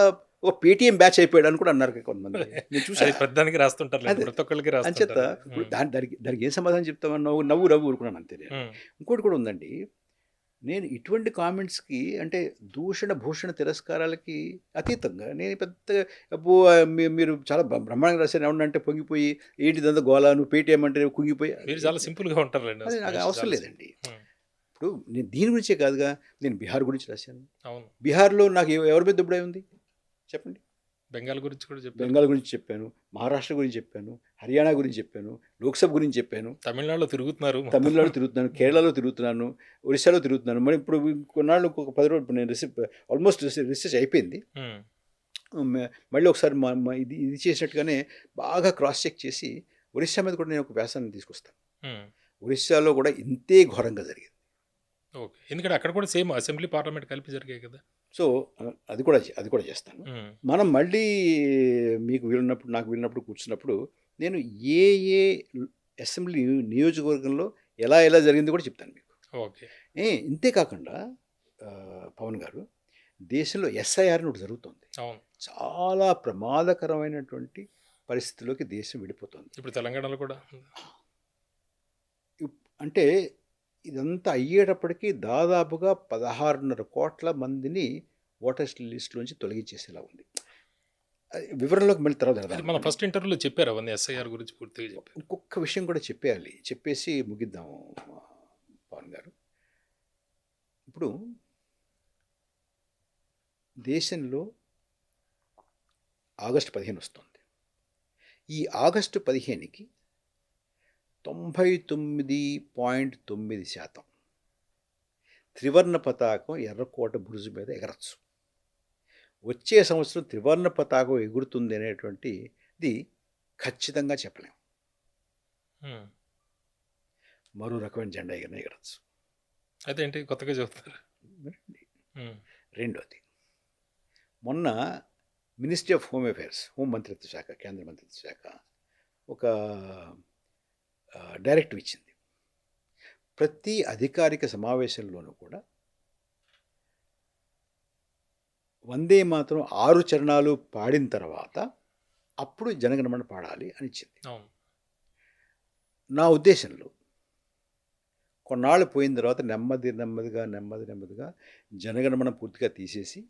ఒక పేటీఎం బ్యాచ్ అయిపోయాడు అని కూడా అన్నారు కొంతమంది. నేను చూసాను, ప్రతిదానికి రాస్తుంటారు, ప్రతి ఒక్కరికి అంచేత ఇప్పుడు దానికి ఏం సమాధానం చెప్తామని నవ్వు ఊరుకున్నాను అంతే. ఇంకోటి కూడా ఉందండి, నేను ఇటువంటి కామెంట్స్కి అంటే దూషణ భూషణ తిరస్కారాలకి అతీతంగా నేను పెద్దగా మీరు చాలా బ్రహ్మాండంగా రాశారు ఏమన్నంటే పొంగిపోయి ఏంటిదంతా గోళ, నువ్వు పేటీఎం అంటే కుంగిపోయి, మీరు చాలా సింపుల్గా ఉంటారు. అది నాకు అవసరం లేదండి. ఇప్పుడు నేను దీని గురించే కాదుగా, నేను బీహార్ గురించి రాశాను. బీహార్లో నాకు ఎవరి మీద దుబ్బడే ఉంది? చెప్పండి. బెంగాల్ గురించి కూడా చెప్పారు. బెంగాల్ గురించి చెప్పాను, మహారాష్ట్ర గురించి చెప్పాను, హర్యానా గురించి చెప్పాను, లోక్సభ గురించి చెప్పాను, తమిళనాడులో తిరుగుతున్నారు మొత్తం. తమిళనాడు తిరుగుతున్నాను, కేరళలో తిరుగుతున్నాను, ఒరిస్సాలో తిరుగుతున్నాను. మరి ఇప్పుడు కొన్నాళ్ళు ఇంకొక 10 రోజులు నేను ఆల్మోస్ట్ రీసెర్చ్ అయిపోయింది. ఉమ్, మళ్ళీ ఒకసారి ఇది చేసినట్టుగానే బాగా క్రాస్ చెక్ చేసి ఒరిస్సా మీద కూడా నేను ఒక వ్యాసాన్ని తీసుకొస్తాను. ఉమ్, ఒరిస్సాలో కూడా ఇంతే ఘోరంగా జరిగింది. ఓకే. ఎందుకంటే అక్కడ కూడా సేమ్ అసెంబ్లీ పార్లమెంట్ కలిపి జరిగాయి కదా. సో అది కూడా చేస్తాను. ఉమ్, మనం మళ్ళీ మీకు వీలున్నప్పుడు నాకు వీలున్నప్పుడు కూర్చున్నప్పుడు నేను ఏ ఏ అసెంబ్లీ నియోజకవర్గంలో ఎలా జరిగింది కూడా చెప్తాను మీకు. ఓకే. ఇంతే కాకుండా పవన్ గారు, దేశంలో ఎస్ఐఆర్ ఒకటి జరుగుతుంది. అవును. చాలా ప్రమాదకరమైనటువంటి పరిస్థితిలోకి దేశం వెళ్ళిపోతుంది. ఇప్పుడు తెలంగాణలో కూడా ఉంది. అంటే ఇదంతా అయ్యేటప్పటికీ దాదాపుగా 16.5 కోట్ల మందిని ఓటర్స్ లిస్టులోంచి తొలగించేసేలా ఉంది. వివరంలోకి మళ్ళీ తర్వాత అది మన ఫస్ట్ ఇంటర్వ్యూలో చెప్పారు అవన్నీ ఎస్ఐఆర్ గురించి పూర్తిగా చెప్పారు. ఇంకొక విషయం కూడా చెప్పేసి ముగిద్దాము పవన్ గారు. ఇప్పుడు దేశంలో ఆగస్టు 15 వస్తుంది. ఈ ఆగస్టు 15కి 99.9% త్రివర్ణ పతాకం ఎర్రకోట బురుజు మీద ఎగరచ్చు. వచ్చే సంవత్సరం త్రివర్ణ పతాకం ఎగురుతుంది అనేటువంటిది ఖచ్చితంగా చెప్పలేం. ఉమ్, మరో రకమైన జెండా ఎగరచ్చు. అదేంటి కొత్తగా చెబుతారు. ఉమ్, రెండోది, మొన్న ministry of home affairs, home మంత్రిత్వ శాఖ, కేంద్ర మంత్రిత్వ శాఖ ఒక డైరెక్టివ్ ఇచ్చింది. ప్రతి అధికారిక సమావేశంలోనూ కూడా వందే మాత్రం 6 చరణాలు పాడిన తర్వాత అప్పుడు జనగణమన పాడాలి అని ఇచ్చింది. అవును. నా ఉద్దేశంలో కొన్నాళ్ళు పోయిన తర్వాత నెమ్మదిగా జనగణమన పూర్తిగా తీసేసి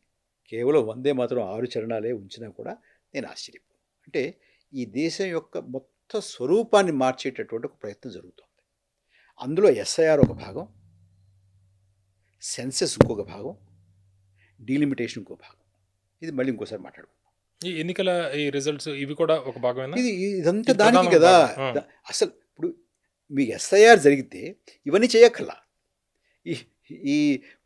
కేవలం వందే మాత్రం 6 చరణాలే ఉంచినా కూడా నేను ఆశ్చర్యపోను. అంటే ఈ దేశం యొక్క మొత్తం స్వరూపాన్ని మార్చేటటువంటి ఒక ప్రయత్నం జరుగుతుంది. అందులో ఎస్ఐఆర్ ఒక భాగం, సెన్సెస్ ఇంకొక భాగం, డీలిమిటేషన్ ఇంకో భాగం. ఇది మళ్ళీ ఇంకోసారి మాట్లాడుకుందాం. ఈ ఎన్నికల ఈ రిజల్ట్స్ ఇవి కూడా ఒక భాగమేనా? ఇదంతా ఇది దానికి ప్రధాన కదా. భాగం. అసలు ఇప్పుడు మీకు ఎస్ఐఆర్ జరిగితే ఇవన్నీ చేయక్కర్లా. ఈ ఈ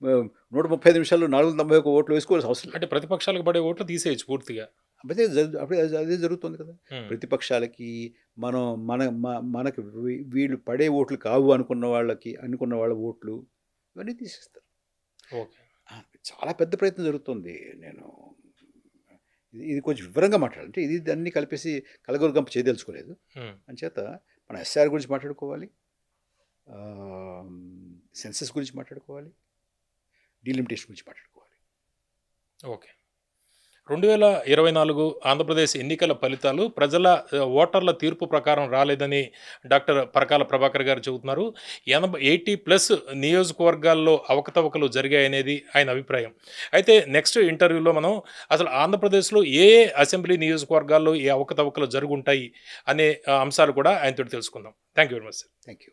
135 నిమిషాల్లో 491 ఓట్లు వేసుకోవాల్సిన అవసరం లేదు. అంటే ప్రతిపక్షాలకు పడే ఓట్లు తీసేయచ్చు పూర్తిగా. అప్పుడే అదే జరుగుతుంది కదా. ఉమ్, ప్రతిపక్షాలకి మనకు వీళ్ళు పడే ఓట్లు కావు అనుకున్న వాళ్ళ ఓట్లు ఇవన్నీ తీసేస్తారు. ఓకే. చాలా పెద్ద ప్రయత్నం జరుగుతుంది. నేను ఇది కొంచెం వివరంగా మాట్లాడాలంటే ఇది అన్నీ కలిపేసి కలగొరగంప చేయదలుచుకోలేదు. ఉమ్, అంచేత మన ఎస్ఆర్ గురించి మాట్లాడుకోవాలి, సెన్సెస్ గురించి మాట్లాడుకోవాలి, డీలిమిటేషన్ గురించి మాట్లాడుకోవాలి. ఓకే. 2024 ఆంధ్రప్రదేశ్ ఎన్నికల ఫలితాలు ప్రజల ఓటర్ల తీర్పు ప్రకారం రాలేదని డాక్టర్ పరకాల ప్రభాకర్ గారు చెబుతున్నారు. 80+ నియోజకవర్గాల్లో అవకతవకలు జరిగాయనేది ఆయన అభిప్రాయం. అయితే నెక్స్ట్ ఇంటర్వ్యూలో మనం అసలు ఆంధ్రప్రదేశ్లో ఏ అసెంబ్లీ నియోజకవర్గాల్లో ఏ అవకతవకలు జరుగుంటాయి అనే అంశాలు కూడా ఆయనతో తెలుసుకుందాం. Thank you very much sir. Thank you.